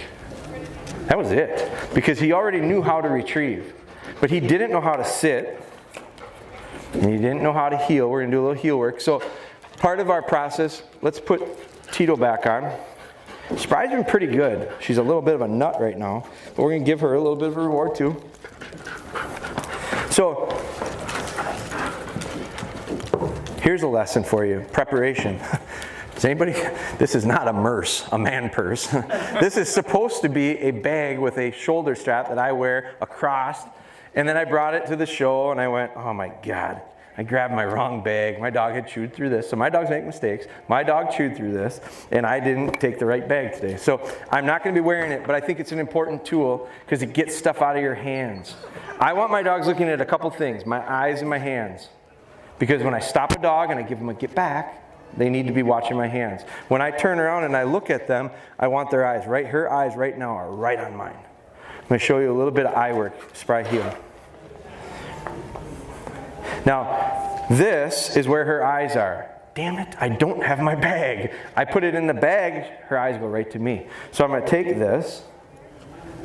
That was it. Because he already knew how to retrieve. But he didn't know how to sit. And he didn't know how to heel. We're going to do a little heel work. So part of our process, let's put Tito back on. Spry's been pretty good. She's a little bit of a nut right now. But we're going to give her a little bit of a reward too. So here's a lesson for you. Preparation. Does anybody, this is not a man purse. This is supposed to be a bag with a shoulder strap that I wear across. And then I brought it to the show and I went, oh my God, I grabbed my wrong bag. My dog had chewed through this. So my dogs make mistakes. My dog chewed through this and I didn't take the right bag today. So I'm not going to be wearing it, but I think it's an important tool because it gets stuff out of your hands. I want my dogs looking at a couple things, my eyes and my hands. Because when I stop a dog and I give them a get back, they need to be watching my hands. When I turn around and I look at them, I want their eyes. Right, her eyes right now are right on mine. I'm going to show you a little bit of eye work. Spry heel. Now, this is where her eyes are. Damn it, I don't have my bag. I put it in the bag, her eyes go right to me. So I'm going to take this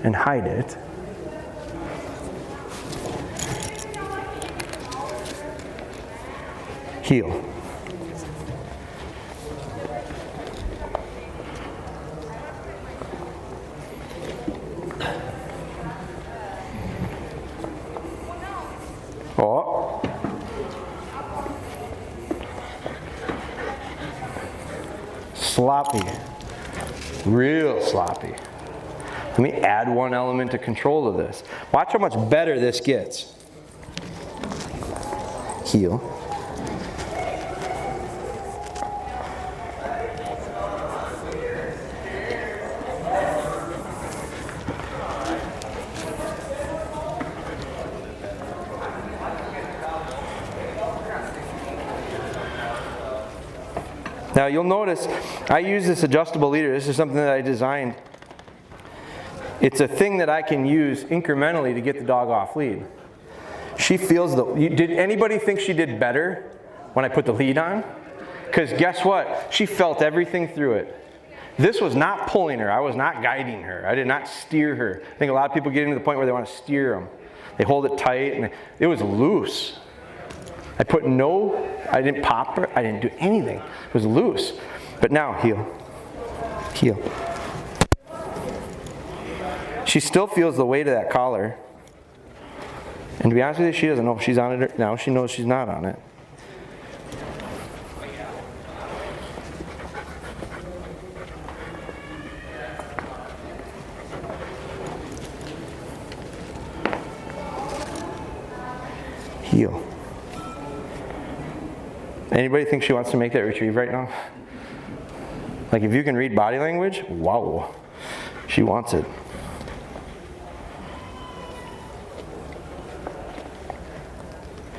and hide it. Heel. Oh. Sloppy. Real sloppy. Let me add one element of control to this. Watch how much better this gets. Heel. Now you'll notice I use this adjustable leader. This is something that I designed. It's a thing that I can use incrementally to get the dog off lead. She feels did anybody think she did better when I put the lead on? Because guess what? She felt everything through it. This was not pulling her. I was not guiding her. I did not steer her. I think a lot of people get into the point where they want to steer them. They hold it tight and it was loose. I didn't pop her, I didn't do anything. It was loose. But now, heel. Heel. She still feels the weight of that collar. And to be honest with you, she doesn't know if she's on it now. She knows she's not on it. Heel. Anybody think she wants to make that retrieve right now? Like if you can read body language, wow, she wants it.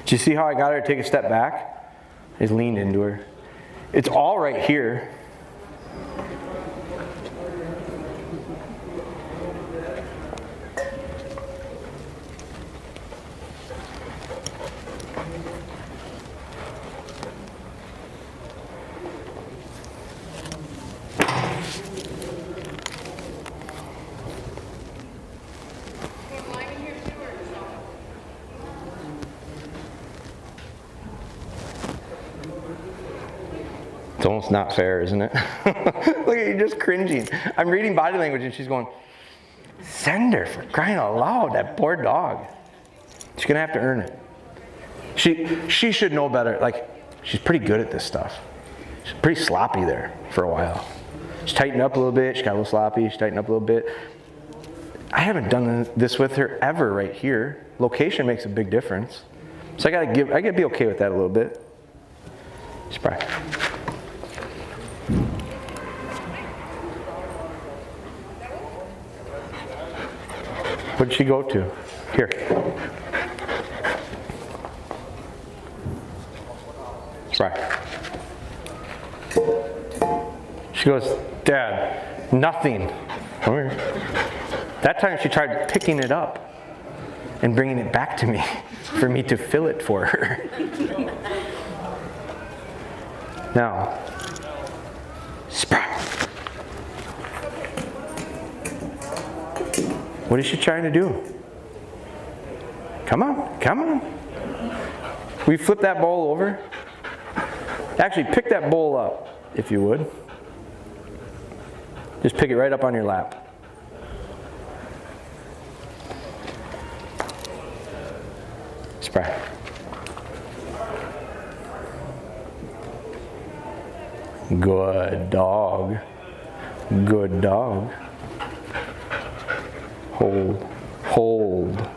Do you see how I got her to take a step back? I just leaned into her. It's all right here. It's almost not fair, isn't it? Look at you just cringing. I'm reading body language and she's going, send her, for crying out loud, that poor dog. She's gonna have to earn it. She should know better. Like, she's pretty good at this stuff. She's pretty sloppy there for a while. She tightened up a little bit, she got a little sloppy, she tightened up a little bit. I haven't done this with her ever right here. Location makes a big difference. So I gotta be okay with that a little bit. Spry. What did she go to? Here. Spry. She goes, Dad, nothing. Come here. That time she tried picking it up and bringing it back to me for me to fill it for her. Now, spry. What is she trying to do? Come on, come on. Will you flip that bowl over? Actually, pick that bowl up, if you would. Just pick it right up on your lap. Spry. Good dog. Good dog. Hold. Hold.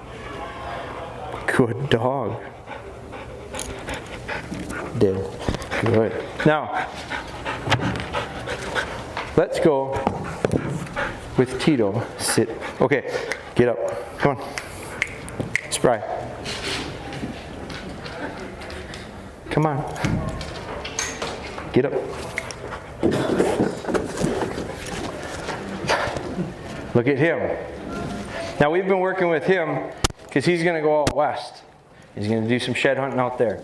Good dog. Did. Good. Now, let's go with Tito. Sit. Okay, get up. Come on. Spry. Come on. Get up. Look at him. Now we've been working with him because he's going to go out west. He's going to do some shed hunting out there.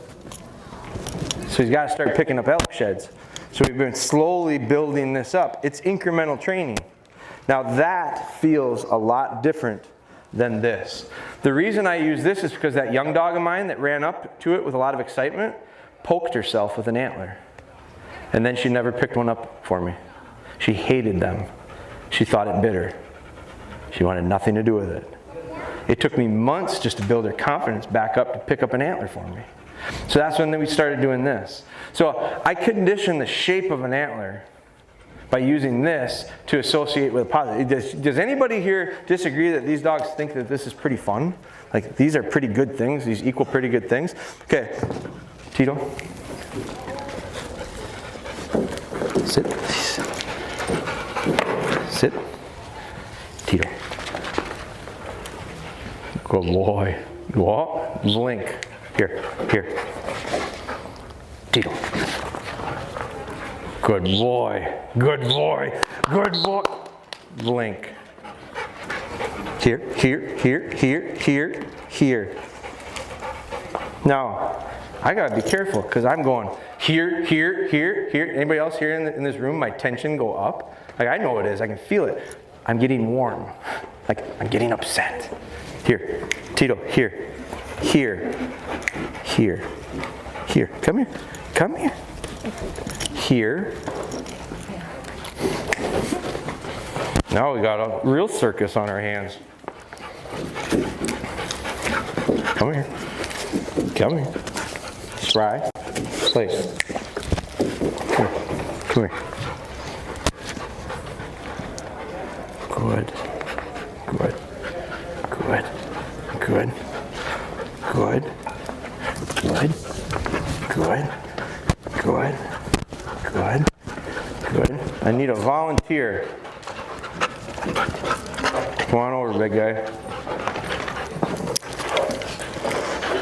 So he's got to start picking up elk sheds. So we've been slowly building this up. It's incremental training. Now that feels a lot different than this. The reason I use this is because that young dog of mine that ran up to it with a lot of excitement poked herself with an antler. And then she never picked one up for me. She hated them. She thought it bitter. She wanted nothing to do with it. It took me months just to build her confidence back up to pick up an antler for me. So that's when we started doing this. So I condition the shape of an antler by using this to associate with a positive. Does anybody here disagree that these dogs think that this is pretty fun? Like, these are pretty good things, these equal pretty good things? Okay, Tito. Sit. Sit. Tito. Good boy. What? Blink. Here. Here. Tito. Good boy. Good boy. Good boy. Blink. Here, here, here, here, here, here. Now, I gotta be careful because I'm going here, here, here, here. Anybody else here in this room, my tension go up? Like, I know what it is, I can feel it. I'm getting warm. Like, I'm getting upset. Here, Tito, here, here, here, here. Come here, come here. Here. Now we got a real circus on our hands. Come here. Come here. Spry. Place. Come here. Come here. Good. Good. Good. Good. Good. Good. Good. Good. Good. Good. I need a volunteer. Come on over, big guy.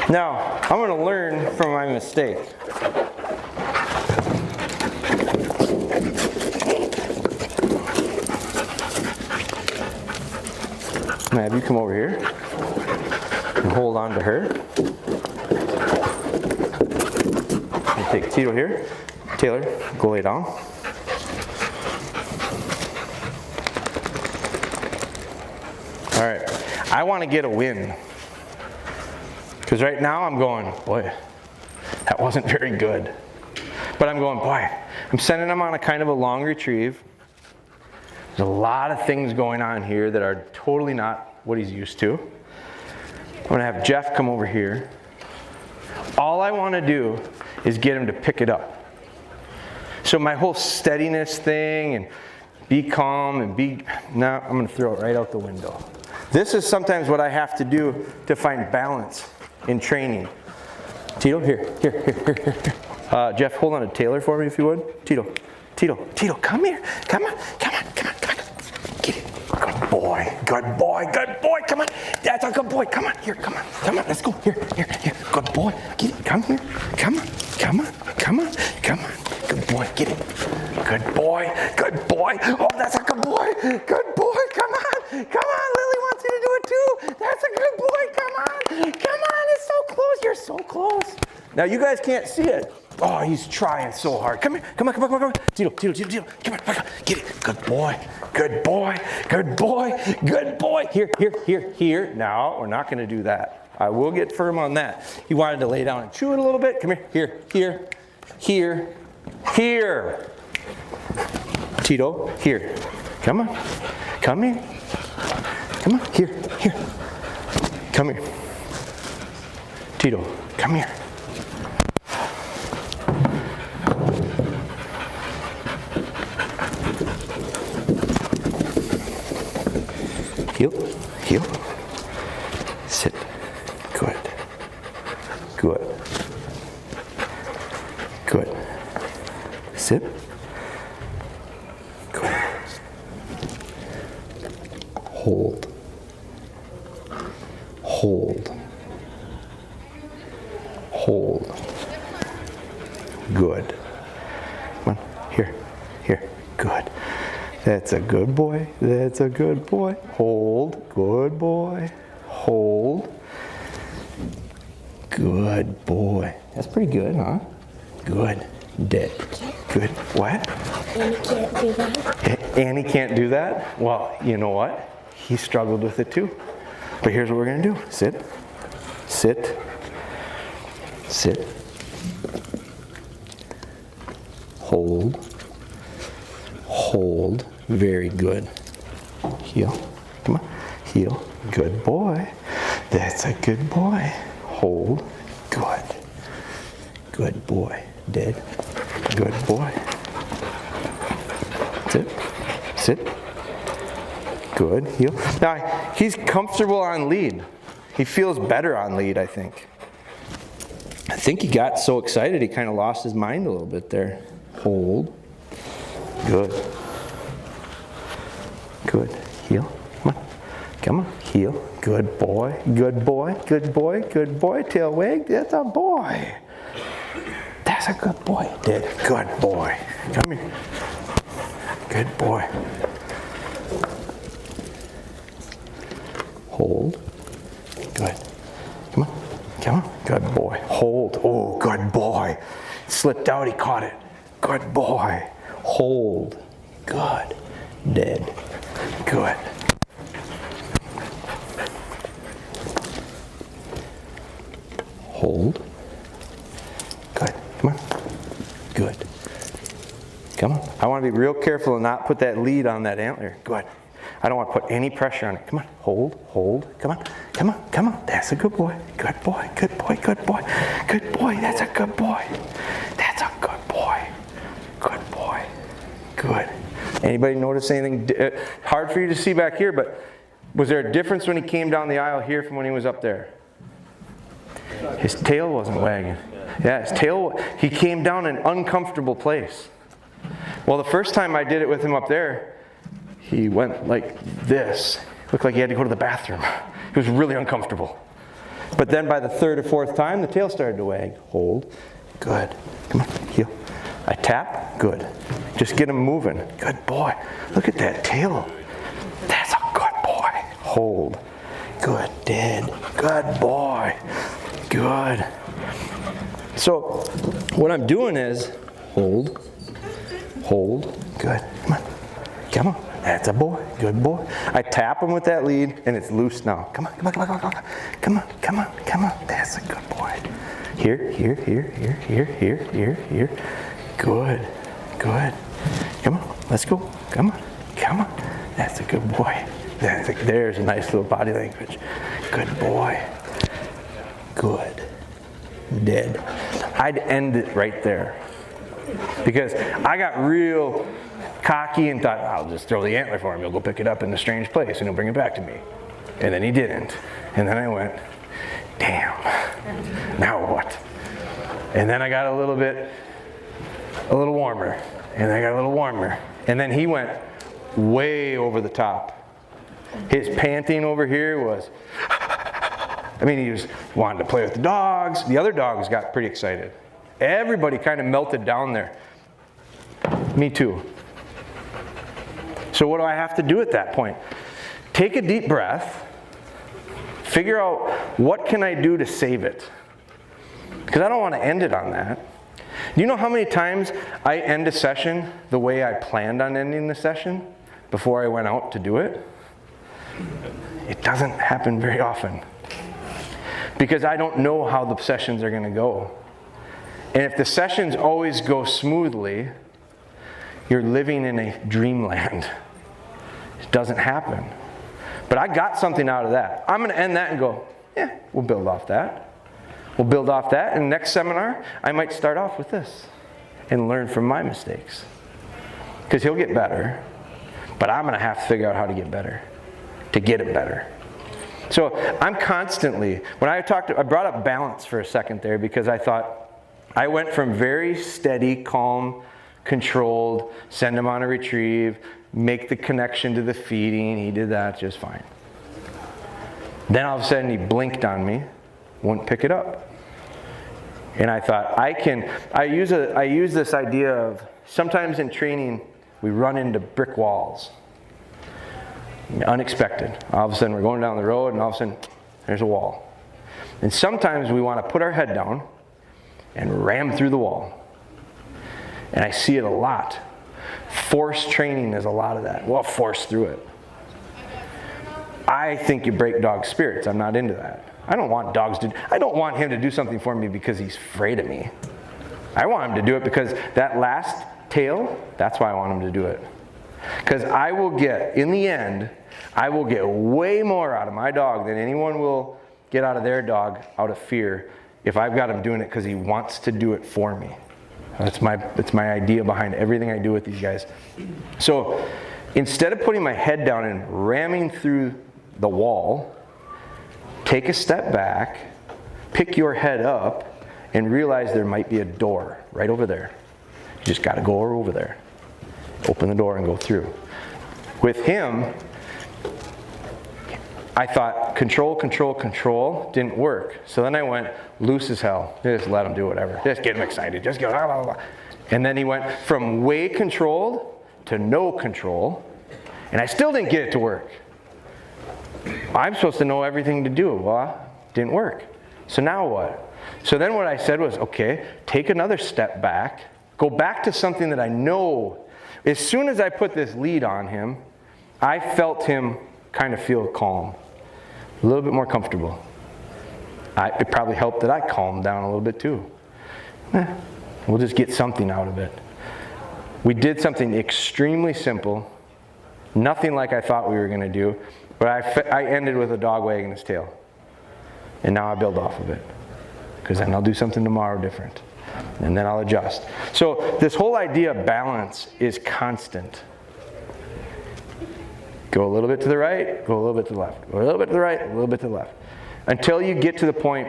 Now, I'm going to learn from my mistake. Now, have you come over here and hold on to her. And take Tito here. Taylor, go lay down. All right, I want to get a win. Because right now I'm going, boy, that wasn't very good. But I'm going, boy, I'm sending him on a kind of a long retrieve. There's a lot of things going on here that are totally not what he's used to. I'm gonna have Jeff come over here. All I wanna do is get him to pick it up. So my whole steadiness thing and be calm and no, I'm gonna throw it right out the window. This is sometimes what I have to do to find balance in training. Tito, here. Jeff, hold on to Taylor for me if you would. Tito, come here. Come on. Get it. Good boy, come on. That's a good boy. Come on, here, come on, let's go. Here. Good boy, get it. Come here. Come on. Good boy, get it. Good boy. Oh, that's a good boy. Good boy, come on. Lily wants you to do it too. That's a good boy, come on. It's so close, you're so close. Now you guys can't see it. Oh, he's trying so hard. Come on. Tito, come on, get it. Good boy. Here. Now, we're not gonna do that. I will get firm on that. He wanted to lay down and chew it a little bit. Come here. Tito, here. Come on, here. Come here. Tito, come here. Heel. Sit. Good. Sit. Good. Hold. Good. Come on. Here. Good. That's a good boy. Hold. Good boy. Hold. Good boy. That's pretty good, huh? Good. Dead. Good. What? And he can't do that. And he can't do that? Well, you know what? He struggled with it too. But here's what we're going to do. Sit. Hold. Very good. Heel. Come on. Heel. Good boy. That's a good boy. Hold. Good. Good boy. Dead. Good boy. Sit. Good. Heel. Now, he's comfortable on lead. He feels better on lead, I think. I think he got so excited he kind of lost his mind a little bit there. Hold. Good. Heel. Come on. Heel. Good boy. Tail wag. That's a boy. That's a good boy. Dead. Good boy. Come here. Good boy. Hold. Good. Come on. Good boy. Hold. Oh, good boy. Slipped out. He caught it. Good boy. Hold. Good. Dead. Good. Hold. Good. Come on. Good. Come on. I want to be real careful and not put that lead on that antler. Good. I don't want to put any pressure on it. Come on. Hold. Come on. That's a good boy. Good boy. That's a good boy. Good. Anybody notice anything hard for you to see back here, but was there a difference when he came down the aisle here from when he was up there? His tail wasn't wagging. Yeah, he came down in an uncomfortable place. Well, the first time I did it with him up there, he went like this. Looked like he had to go to the bathroom. He was really uncomfortable. But then by the third or fourth time, the tail started to wag. Hold. Good. Come on. Heel. I tap. Good. Just get him moving. Good boy. Look at that tail. That's a good boy. Hold. Good. Dead. Good boy. Good. So what I'm doing is hold. Good. Come on. That's a boy. Good boy. I tap him with that lead and it's loose now. Come on. That's a good boy. Here. Good. Good. Come on, let's go. Come on, come on. That's a good boy. There's a nice little body language. Good boy. Good. Dead. I'd end it right there. Because I got real cocky and thought, I'll just throw the antler for him. He'll go pick it up in a strange place and he'll bring it back to me. And then he didn't. And then I went, damn, now what? And then I got a little warmer. And I got a little warmer. And then he went way over the top. His panting over here was, he just wanted to play with the dogs. The other dogs got pretty excited. Everybody kind of melted down there. Me too. So what do I have to do at that point? Take a deep breath. Figure out what can I do to save it. Because I don't want to end it on that. Do you know how many times I end a session the way I planned on ending the session before I went out to do it? It doesn't happen very often. Because I don't know how the sessions are going to go. And if the sessions always go smoothly, you're living in a dreamland. It doesn't happen. But I got something out of that. I'm going to end that and go, yeah, we'll build off that. We'll build off that. And next seminar, I might start off with this and learn from my mistakes. Because he'll get better. But I'm going to have to figure out how to get better. To get it better. So I'm constantly, I brought up balance for a second there because I thought, I went from very steady, calm, controlled, send him on a retrieve, make the connection to the feeding. He did that just fine. Then all of a sudden he blinked on me, wouldn't pick it up. And I thought, I use this idea of, sometimes in training, we run into brick walls. Unexpected. All of a sudden we're going down the road and all of a sudden there's a wall. And sometimes we want to put our head down and ram through the wall. And I see it a lot. Force training is a lot of that. Well, force through it. I think you break dog spirits. I'm not into that. I don't want him to do something for me because he's afraid of me. I want him to do it because that last tail, that's why I want him to do it. Because in the end, I will get way more out of my dog than anyone will get out of their dog out of fear if I've got him doing it because he wants to do it for me. That's my idea behind everything I do with these guys. So instead of putting my head down and ramming through the wall, take a step back, pick your head up, and realize there might be a door right over there. You just got to go over there. Open the door and go through. With him, I thought control didn't work. So then I went loose as hell. Just let him do whatever. Just get him excited. Just go blah, blah, blah. And then he went from way controlled to no control. And I still didn't get it to work. I'm supposed to know everything to do. Well, didn't work. So now what? So then what I said was, okay, take another step back. Go back to something that I know. As soon as I put this lead on him, I felt him kind of feel calm, a little bit more comfortable. It probably helped that I calmed down a little bit too. We'll just get something out of it. We did something extremely simple, nothing like I thought we were going to do, but I ended with a dog wagging his tail. And now I build off of it, because then I'll do something tomorrow different. And then I'll adjust. So this whole idea of balance is constant. Go a little bit to the right, go a little bit to the left. Go a little bit to the right, a little bit to the left. Until you get to the point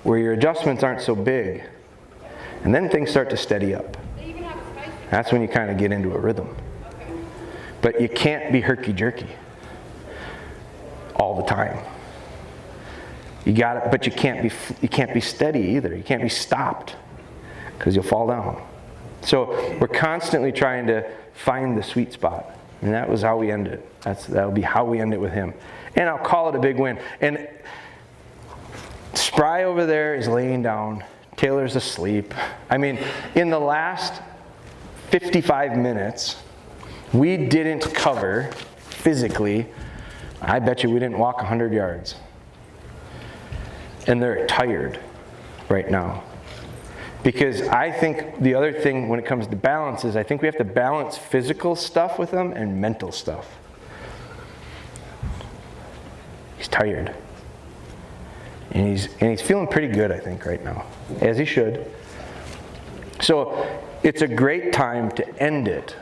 where your adjustments aren't so big. And then things start to steady up. That's when you kind of get into a rhythm. But you can't be herky-jerky all the time. You got it, but you can't be steady either. You can't be stopped because you'll fall down. So we're constantly trying to find the sweet spot, and that was how we end it. That'll be how we end it with him, and I'll call it a big win. And Spry over there is laying down. Taylor's asleep. I mean, in the last 55 minutes, we didn't cover physically. I bet you we didn't walk 100 yards. And they're tired right now. Because I think the other thing when it comes to balance is I think we have to balance physical stuff with them and mental stuff. He's tired. And he's feeling pretty good, I think, right now, as he should. So it's a great time to end it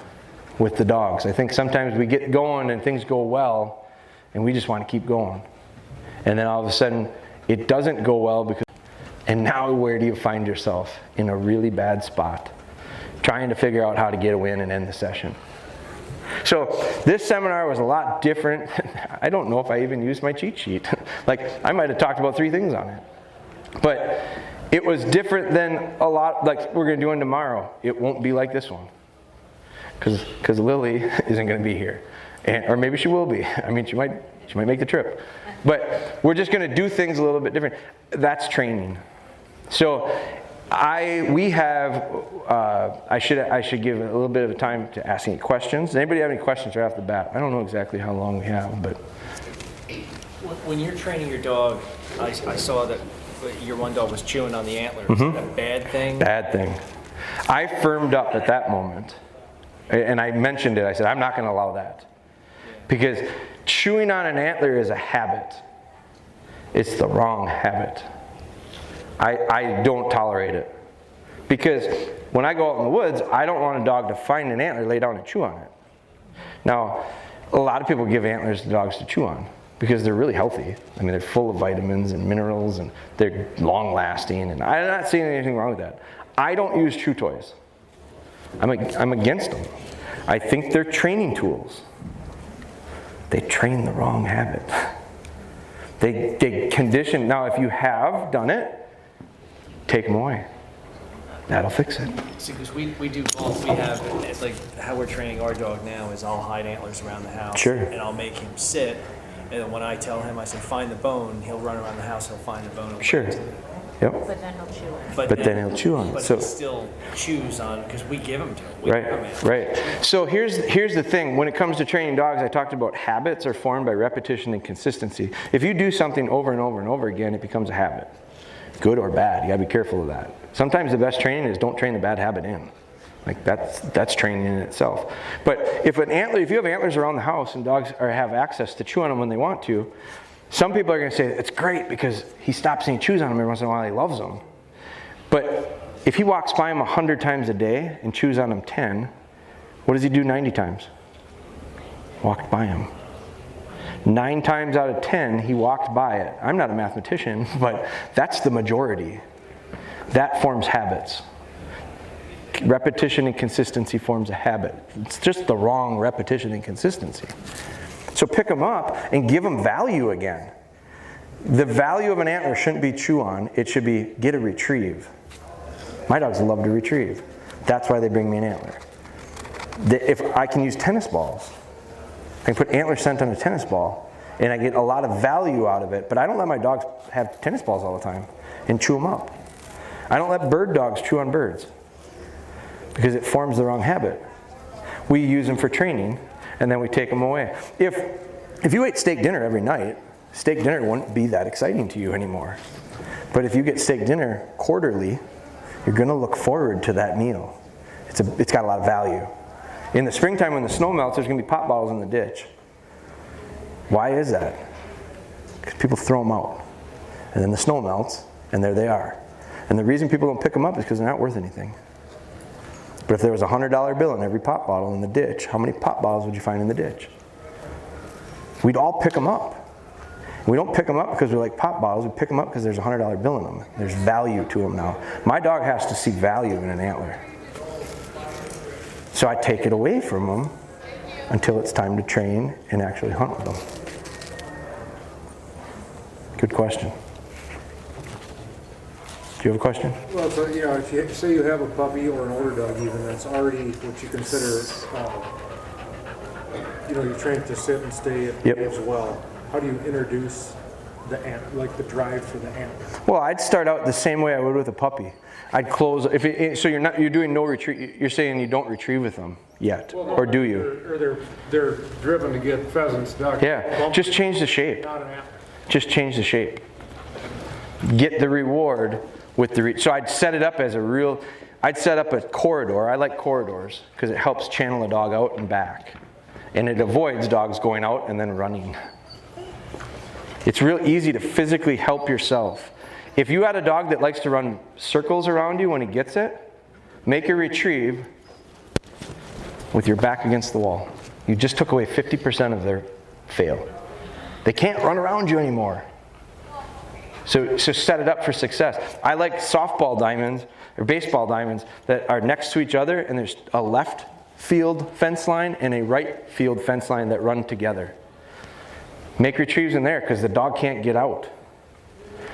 with the dogs. I think sometimes we get going and things go well, and we just want to keep going. And then all of a sudden, it doesn't go well and now where do you find yourself? In a really bad spot, trying to figure out how to get a win and end the session. So this seminar was a lot different. I don't know if I even used my cheat sheet. Like, I might have talked about 3 things on it. But it was different than a lot, like we're going to do one tomorrow. It won't be like this one. Because Lily isn't going to be here. Or maybe she will be. I mean, she might make the trip. But we're just going to do things a little bit different. That's training. So I should give a little bit of time to asking questions. Does anybody have any questions right off the bat? I don't know exactly how long we have, but. When you're training your dog, I saw that your one dog was chewing on the antler. Is that a bad thing? Bad thing. I firmed up at that moment, and I mentioned it. I said, I'm not going to allow that. Because chewing on an antler is a habit. It's the wrong habit. I don't tolerate it. Because when I go out in the woods, I don't want a dog to find an antler, lay down and chew on it. Now, a lot of people give antlers to dogs to chew on because they're really healthy. I mean, they're full of vitamins and minerals, and they're long-lasting, and I'm not seeing anything wrong with that. I don't use chew toys. I'm against them. I think they're training tools. They train the wrong habit. They condition. Now, if you have done it, take them away. That'll fix it. See, because we do both. We have, it's like how we're training our dog now is I'll hide antlers around the house. Sure. And I'll make him sit. And then when I tell him, I say, find the bone, he'll run around the house, he'll find the bone. Sure. Yep. But then he'll chew it. But then he'll chew on it. But So he still chews on because we give him to him. Right. So here's the thing. When it comes to training dogs, I talked about habits are formed by repetition and consistency. If you do something over and over and over again, it becomes a habit. Good or bad, you gotta be careful of that. Sometimes the best training is don't train the bad habit in. Like that's training in itself. But if you have antlers around the house and dogs have access to chew on them when they want to, some people are gonna say it's great because he stops and he chews on them every once in a while, he loves them. But if he walks by them 100 times a day and chews on them 10, what does he do 90 times? Walked by him. 9 times out of 10, he walked by it. I'm not a mathematician, but that's the majority. That forms habits. Repetition and consistency forms a habit. It's just the wrong repetition and consistency. So pick them up and give them value again. The value of an antler shouldn't be chew on, it should be get a retrieve. My dogs love to retrieve. That's why they bring me an antler. If I can use tennis balls, I can put antler scent on a tennis ball and I get a lot of value out of it, but I don't let my dogs have tennis balls all the time and chew them up. I don't let bird dogs chew on birds because it forms the wrong habit. We use them for training and then we take them away. If you ate steak dinner every night, steak dinner wouldn't be that exciting to you anymore. But if you get steak dinner quarterly, you're gonna look forward to that meal. It's got a lot of value. In the springtime when the snow melts, there's gonna be pop bottles in the ditch. Why is that? Because people throw them out. And then the snow melts, and there they are. And the reason people don't pick them up is because they're not worth anything. But if there was a $100 bill in every pop bottle in the ditch, how many pop bottles would you find in the ditch? We'd all pick them up. We don't pick them up because they're like pop bottles, we pick them up because there's a $100 bill in them. There's value to them now. My dog has to see value in an antler. So I take it away from them until it's time to train and actually hunt with them. Good question. Do you have a question? Well, so, if you say you have a puppy or an older dog even, that's already what you consider, you train to sit and stay as well. How do you introduce the the drive for the antler? Well, I'd start out the same way I would with a puppy. I'd close. So you're doing no retrieve. You're saying you don't retrieve with them yet, well, no, or do you? Or they're driven to get pheasants, ducks. Yeah, just change the shape. Not an antler. Just change the shape. Get the reward with the, so I'd set it up as I'd set up a corridor. I like corridors because it helps channel a dog out and back. And it avoids dogs going out and then running. It's real easy to physically help yourself. If you had a dog that likes to run circles around you when he gets it, make a retrieve with your back against the wall. You just took away 50% of their fail. They can't run around you anymore. So set it up for success. I like softball diamonds or baseball diamonds that are next to each other, and there's a left field fence line and a right field fence line that run together. Make retrieves in there because the dog can't get out.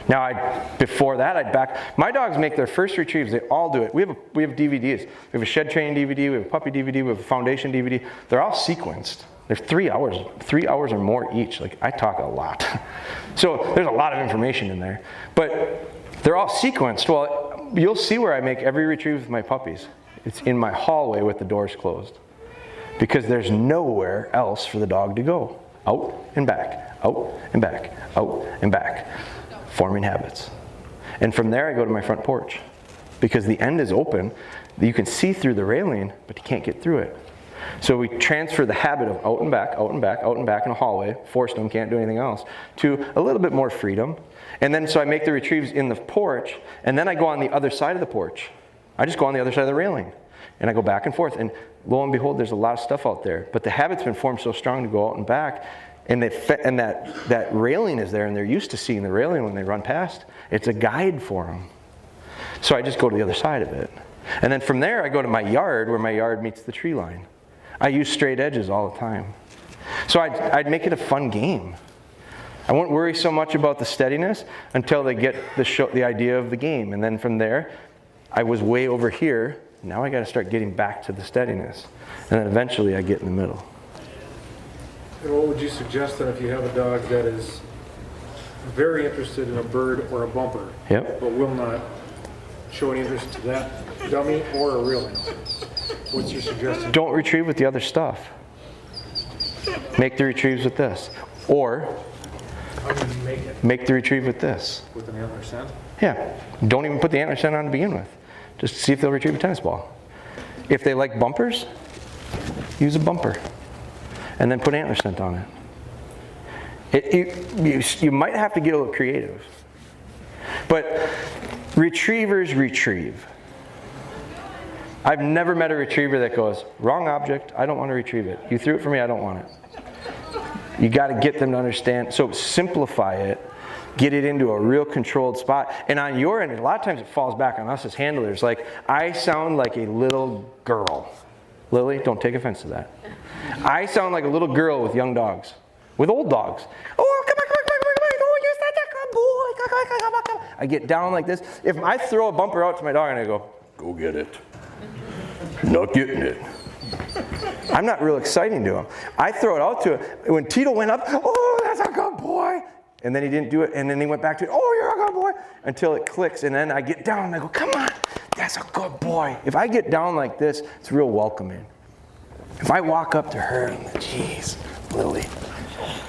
Now, before that, I'd back. My dogs make their first retrieves. They all do it. We have DVDs. We have a shed training DVD. We have a puppy DVD. We have a foundation DVD. They're all sequenced. They're 3 hours or more each. Like, I talk a lot. So there's a lot of information in there. But they're all sequenced. Well, you'll see where I make every retrieve with my puppies. It's in my hallway with the doors closed. Because there's nowhere else for the dog to go. Out and back, out and back, out and back. Forming habits. And from there I go to my front porch. Because the end is open. You can see through the railing, but you can't get through it. So we transfer the habit of out and back, out and back, out and back in a hallway, forced them, can't do anything else, to a little bit more freedom. And then so I make the retrieves in the porch, and then I go on the other side of the porch. I just go on the other side of the railing. And I go back and forth, and lo and behold, there's a lot of stuff out there. But the habit's been formed so strong to go out and back, and that railing is there, and they're used to seeing the railing when they run past. It's a guide for them. So I just go to the other side of it. And then from there, I go to my yard, where my yard meets the tree line. I use straight edges all the time. So I'd make it a fun game. I won't worry so much about the steadiness until they get the idea of the game. And then from there, I was way over here. Now I got to start getting back to the steadiness. And then eventually I get in the middle. And what would you suggest then if you have a dog that is very interested in a bird or a bumper, Yep. but will not show any interest to that dummy or a real one? What's your suggestion? Don't retrieve with the other stuff. Make the retrieves with this. Or How do you make it? make the retrieve with this. With an antler scent? Yeah. Don't even put the antler scent on to begin with. Just see if they'll retrieve a tennis ball. If they like bumpers, use a bumper. And then put antler scent on it. You might have to get a little creative. But retrievers retrieve. I've never met a retriever that goes, wrong object, I don't want to retrieve it. You threw it for me, I don't want it. You got to get them to understand. So simplify it. Get it into a real controlled spot. And on your end, a lot of times it falls back on us as handlers. Like, I sound like a little girl. Lily, don't take offense to that. I sound like a little girl with young dogs. With old dogs. Oh, come on. Oh, you're such a good boy. Come on. I get down like this. If I throw a bumper out to my dog and I go get it. You're not getting it. I'm not real exciting to him. I throw it out to him. When Tito went up, oh, that's a good boy. And then he didn't do it, and then he went back to it, oh, you're a good boy, until it clicks, and then I get down and I go, come on, that's a good boy. If I get down like this, it's real welcoming. If I walk up to her and, geez, Lily,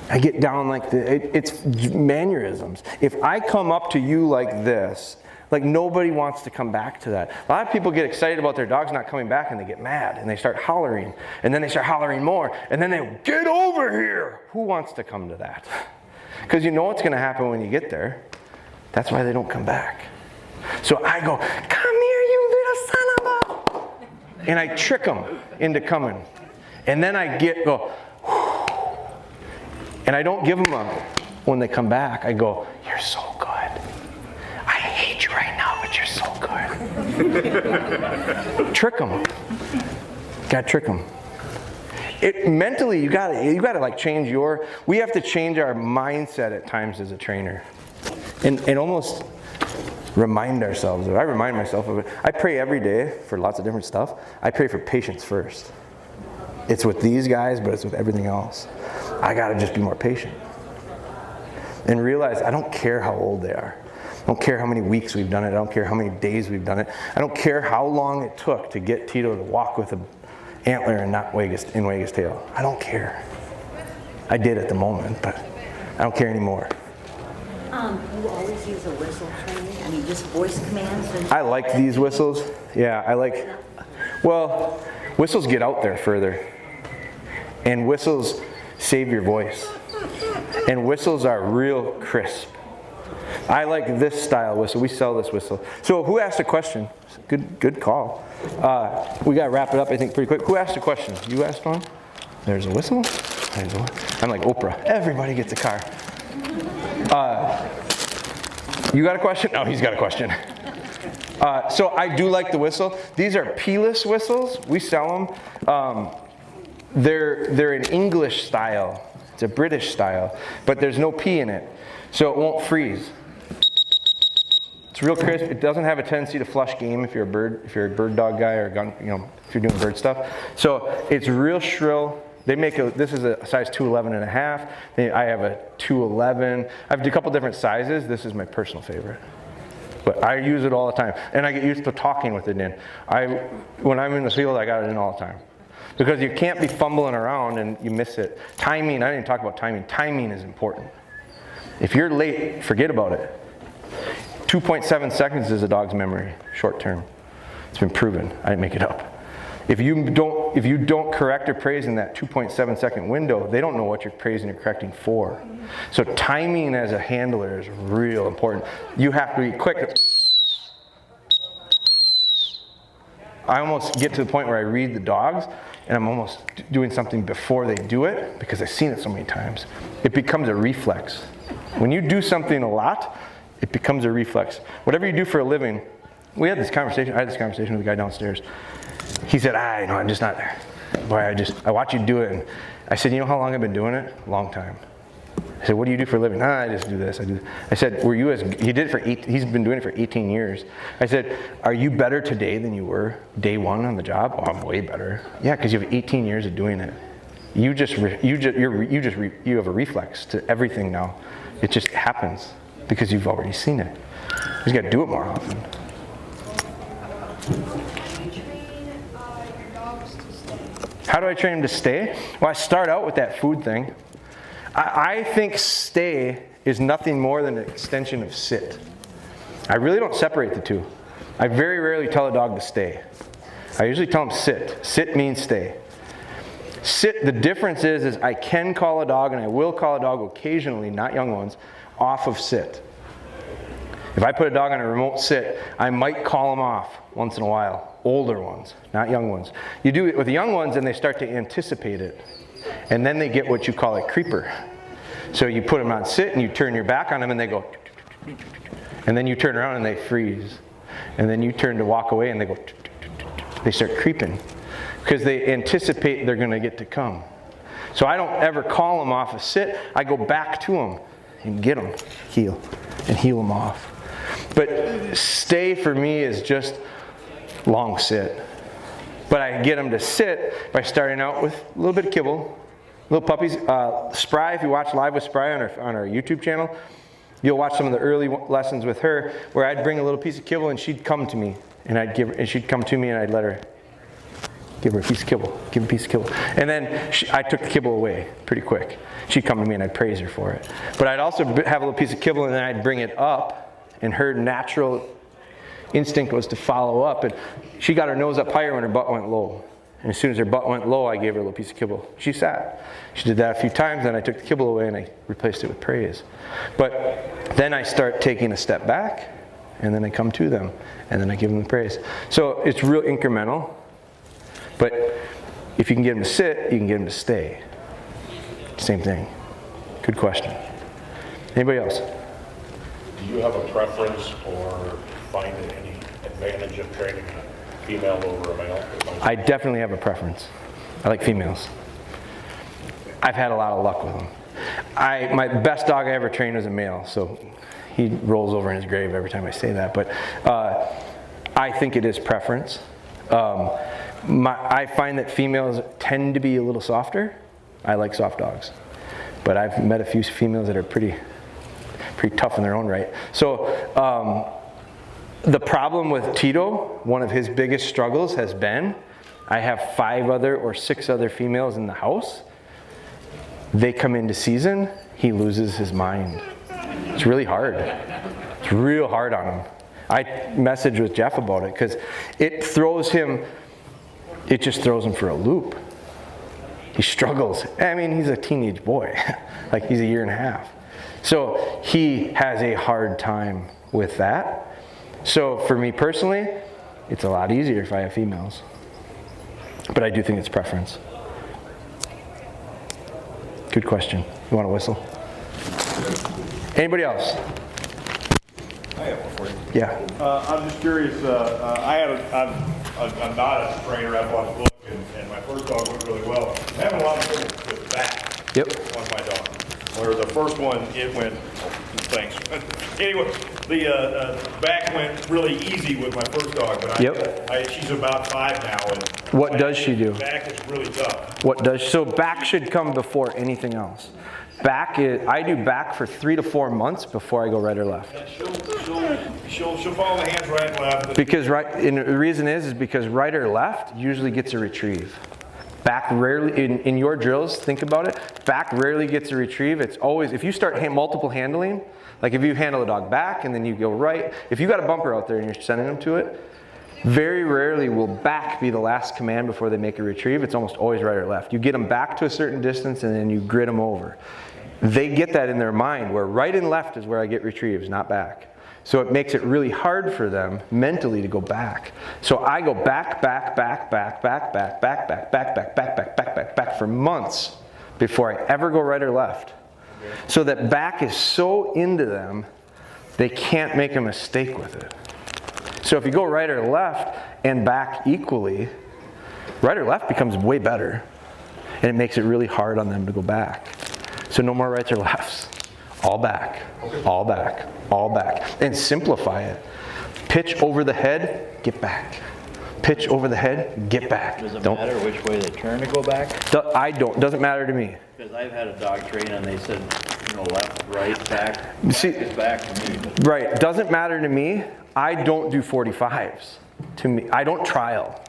I get down like this, it's mannerisms. If I come up to you like this, like nobody wants to come back to that. A lot of people get excited about their dogs not coming back and they get mad and they start hollering, and then they start hollering more, and then they get over here. Who wants to come to that? Because you know what's going to happen when you get there. That's why they don't come back. So I go, come here, you little son of a... And I trick them into coming. And then I go, whew. And I don't give them a, when they come back, I go, you're so good. I hate you right now, but you're so good. Trick them. Gotta trick them. Mentally, you gotta like change we have to change our mindset at times as a trainer. And almost remind ourselves of it. I remind myself of it. I pray every day for lots of different stuff. I pray for patience first. It's with these guys, but it's with everything else. I gotta just be more patient. And realize I don't care how old they are. I don't care how many weeks we've done it. I don't care how many days we've done it. I don't care how long it took to get Tito to walk with an antler and not wag his tail. I don't care. I did at the moment, but I don't care anymore. You always use a whistle training? I mean, just voice commands? And I like these whistles. Yeah, well, whistles get out there further. And whistles save your voice. And whistles are real crisp. I like this style whistle. We sell this whistle. So who asked a question? Good call. We got to wrap it up, I think, pretty quick. Who asked a question? You asked one? There's a whistle. I'm like Oprah. Everybody gets a car. You got a question? Oh, he's got a question. So I do like the whistle. These are P-less whistles. We sell them. They're an English style. It's a British style, but there's no P in it, so it won't freeze. It's real crisp. It doesn't have a tendency to flush game if you're a bird dog guy or gun, if you're doing bird stuff. So it's real shrill. They make this is a size 211.5. I have a 211. I have a couple different sizes. This is my personal favorite. But I use it all the time, and I get used to talking with it in. When I'm in the field, I got it in all the time. Because you can't be fumbling around and you miss it. Timing, I didn't talk about timing. Timing is important. If you're late, forget about it. 2.7 seconds is a dog's memory, short term. It's been proven. I didn't make it up. If you don't correct or praise in that 2.7 second window, they don't know what you're praising or correcting for. So timing as a handler is real important. You have to be quick. I almost get to the point where I read the dogs and I'm almost doing something before they do it because I've seen it so many times. It becomes a reflex. When you do something a lot, it becomes a reflex. Whatever you do for a living, I had this conversation with a guy downstairs. He said, I'm just not there. Boy, I watch you do it. And I said, you know how long I've been doing it? A long time. I said, what do you do for a living? I just do this. I said, he did it for he's been doing it for 18 years. I said, are you better today than you were day one on the job? Oh, I'm way better. Yeah, because you have 18 years of doing it. You have a reflex to everything now. It just happens because you've already seen it. You just got to do it more often. How do I train them to stay? Well, I start out with that food thing. I think stay is nothing more than an extension of sit. I really don't separate the two. I very rarely tell a dog to stay. I usually tell them sit. Sit means stay. Sit, the difference is I can call a dog, and I will call a dog occasionally, not young ones, off of sit. If I put a dog on a remote sit, I might call them off once in a while. Older ones, not young ones. You do it with the young ones and they start to anticipate it. And then they get what you call a creeper. So you put them on sit and you turn your back on them and they go, and then you turn around and they freeze. And then you turn to walk away and they go, they start creeping because they anticipate they're going to get to come. So I don't ever call them off a sit. I go back to them and get them, heel them off. But stay for me is just long sit. But I get them to sit by starting out with a little bit of kibble, little puppies. Spry, if you watch Live with Spry on our YouTube channel, you'll watch some of the early lessons with her where I'd bring a little piece of kibble and she'd come to me and she'd come to me and I'd let her give her a piece of kibble, And then I took the kibble away pretty quick. She'd come to me and I'd praise her for it. But I'd also have a little piece of kibble and then I'd bring it up, and her natural instinct was to follow up. And she got her nose up higher when her butt went low. And as soon as her butt went low, I gave her a little piece of kibble. She sat. She did that a few times, then I took the kibble away and I replaced it with praise. But then I start taking a step back, and then I come to them, and then I give them the praise. So it's real incremental. But if you can get them to sit, you can get them to stay. Same thing. Good question. Anybody else? Do you have a preference or find any advantage of training a female over a male? I definitely have a preference. I like females. I've had a lot of luck with them. My best dog I ever trained was a male, so he rolls over in his grave every time I say that. But I think it is preference. I find that females tend to be a little softer. I like soft dogs. But I've met a few females that are pretty tough in their own right. So the problem with Tito, one of his biggest struggles has been, I have 5 other or 6 other females in the house. They come into season, he loses his mind. It's really hard. It's real hard on him. I messaged with Jeff about it because it just throws him for a loop. He struggles. I mean, he's a teenage boy. Like, he's a year and a half. So he has a hard time with that. So for me personally, it's a lot easier if I have females. But I do think it's preference. Good question. You want to whistle? Anybody else? I have one for you. Yeah. I'm just curious. I'm not a trainer. I've bought a book, and my first dog went really well. I'm having a lot of trouble with back on my dog. Where the first one, it went, thanks. Anyway, the back went really easy with my first dog, but she's about 5 now. And what does she do? Back is really tough. So back should come before anything else. I do back for 3 to 4 months before I go right or left. She'll follow the hands right and left. Because and the reason is because right or left usually gets a retrieve. Back rarely, in your drills, think about it, back rarely gets a retrieve. It's always, if you start multiple handling, like if you handle a dog back and then you go right, if you got a bumper out there and you're sending them to it, very rarely will back be the last command before they make a retrieve. It's almost always right or left. You get them back to a certain distance and then you grid them over. They get that in their mind where right and left is where I get retrieves, not back. So it makes it really hard for them mentally to go back. So I go back for months before I ever go right or left. So that back is so into them, they can't make a mistake with it. So if you go right or left and back equally, right or left becomes way better. And it makes it really hard on them to go back. So no more rights or lefts. All back, all back, all back. And simplify it. Pitch over the head, get back. Pitch over the head, get back. Does it matter which way they turn to go back? Doesn't matter to me. Because I've had a dog train and they said, left, right, back. See, back is back to me. Right, doesn't matter to me. I don't do 45s. To me, I don't trial.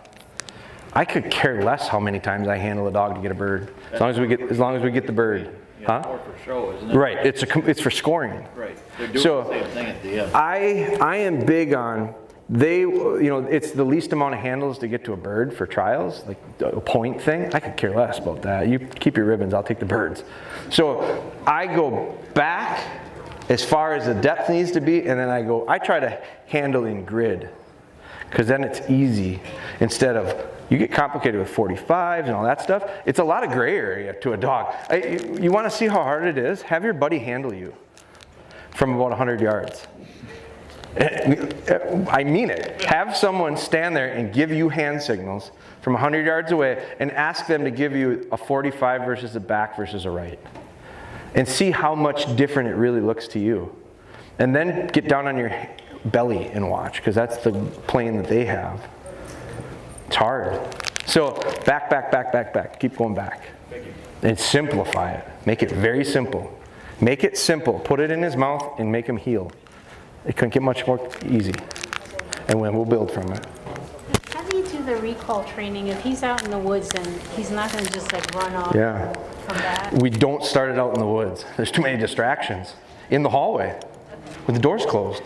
I could care less how many times I handle a dog to get a bird, as long as we get the bird. More for show, isn't it? Right, it's for scoring. Right, they're doing the same thing at the end. I am big on it's the least amount of handles to get to a bird for trials, like a point thing. I could care less about that. You keep your ribbons, I'll take the birds. So I go back as far as the depth needs to be, and then I try to handle in grid, because then it's easy instead of, you get complicated with 45s and all that stuff. It's a lot of gray area to a dog. You want to see how hard it is? Have your buddy handle you from about 100 yards. I mean it. Have someone stand there and give you hand signals from 100 yards away and ask them to give you a 45 versus a back versus a right. And see how much different it really looks to you. And then get down on your belly and watch, because that's the plane that they have. It's hard. So back. Keep going back. And simplify it. Make it very simple. Make it simple. Put it in his mouth and make him heel. It couldn't get much more easy. And we'll build from it. How do you do the recall training if he's out in the woods and he's not going to just like run off and come back? We don't start it out in the woods. There's too many distractions. In the hallway, with the doors closed.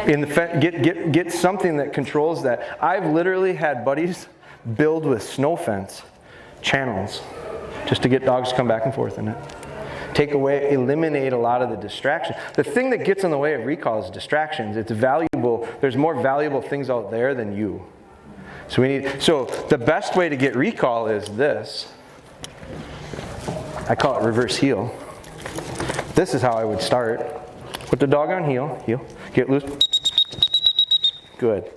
In the get something that controls that. I've literally had buddies build with snow fence channels just to get dogs to come back and forth in it. Eliminate a lot of the distractions. The thing that gets in the way of recall is distractions. It's valuable. There's more valuable things out there than you. So the best way to get recall is this. I call it reverse heel. This is how I would start. Put the dog on heel, get loose. Good.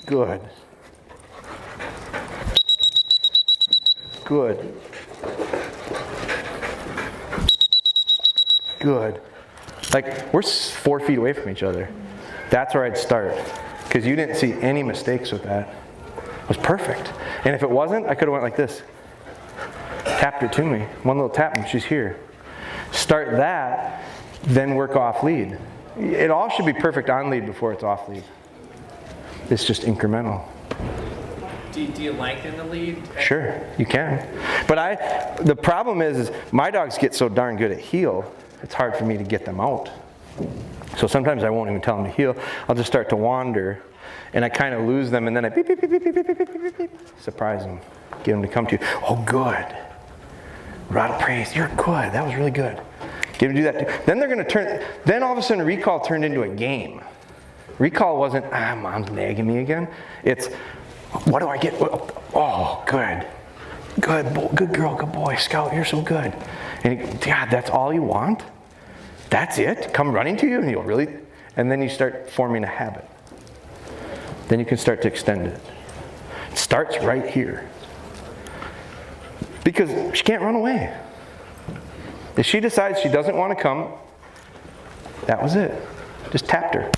Good. Good. Good. Like, we're 4 feet away from each other. That's where I'd start. Because you didn't see any mistakes with that. It was perfect. And if it wasn't, I could have went like this. Tapped her to me. One little tap and she's here. Start that, then work off lead. It all should be perfect on lead before it's off lead. It's just incremental. Do you lengthen the lead? Sure, you can. But the problem is my dogs get so darn good at heel, it's hard for me to get them out. So sometimes I won't even tell them to heel. I'll just start to wander, and I kind of lose them, and then I beep, beep, beep, beep, beep, beep, beep, beep, beep, surprise them, get them to come to you. Oh, good. Rod of praise, you're good. That was really good. Get them to do that. Then they're going to turn. Then all of a sudden, recall turned into a game. Recall wasn't, mom's nagging me again. It's, what do I get? Oh, good. Good girl, good boy, Scout, you're so good. And God, that's all you want? That's it? Come running to you? And you'll really, and then you start forming a habit. Then you can start to extend it. It starts right here. Because she can't run away. If she decides she doesn't want to come, that was it. Just tapped her.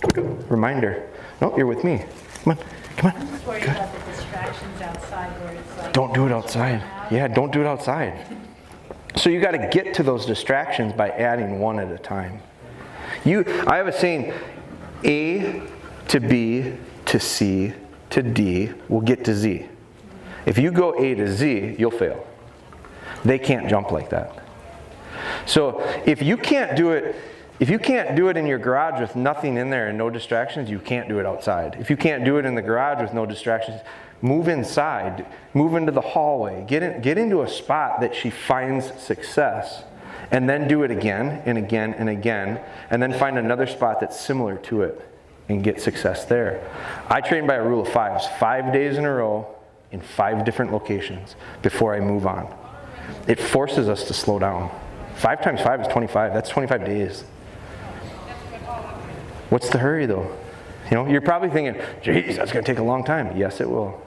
Remind her. Nope, you're with me. Come on. Come on. I'm just worried about the distractions outside where it's like. Don't do it outside. Yeah, don't do it outside. So you got to get to those distractions by adding one at a time. I have a saying, A to B to C to D will get to Z. If you go A to Z, you'll fail. They can't jump like that. So if you can't do it in your garage with nothing in there and no distractions, you can't do it outside. If you can't do it in the garage with no distractions, move inside, move into the hallway, get into a spot that she finds success, and then do it again and again and again, and then find another spot that's similar to it and get success there. I train by a rule of 5s, 5 days in a row in 5 different locations before I move on. It forces us to slow down. 5 times 5 is 25. That's 25 days. What's the hurry though? You know, you're probably thinking, geez, that's going to take a long time. Yes, it will.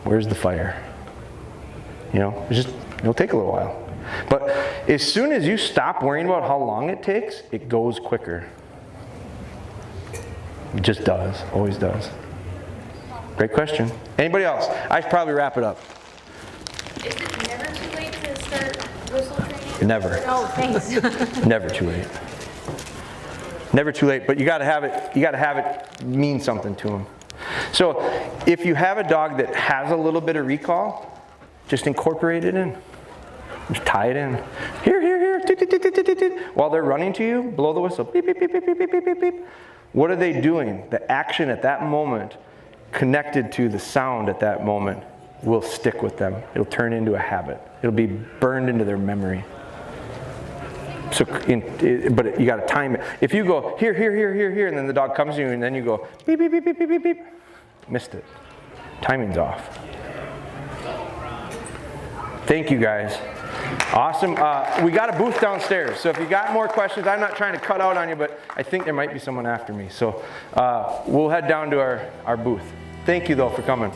Where's the fire? You know, it'll take a little while. But as soon as you stop worrying about how long it takes, it goes quicker. It just does, always does. Great question. Anybody else? I should probably wrap it up. Is it never too late to start whistle training? Never. Oh, thanks. Never too late. Never too late, but you got to have it mean something to them. So if you have a dog that has a little bit of recall, just incorporate it in. Just tie it in. Here. While they're running to you, blow the whistle. Beep, beep, beep, beep, beep, beep, beep, beep. What are they doing? The action at that moment connected to the sound at that moment will stick with them. It'll turn into a habit. It'll be burned into their memory. So, but you got to time it. If you go here, and then the dog comes to you, and then you go beep, beep, beep, beep, beep, beep, beep, missed it. Timing's off. Thank you guys. Awesome. We got a booth downstairs, so if you got more questions, I'm not trying to cut out on you, but I think there might be someone after me. So we'll head down to our booth. Thank you though for coming.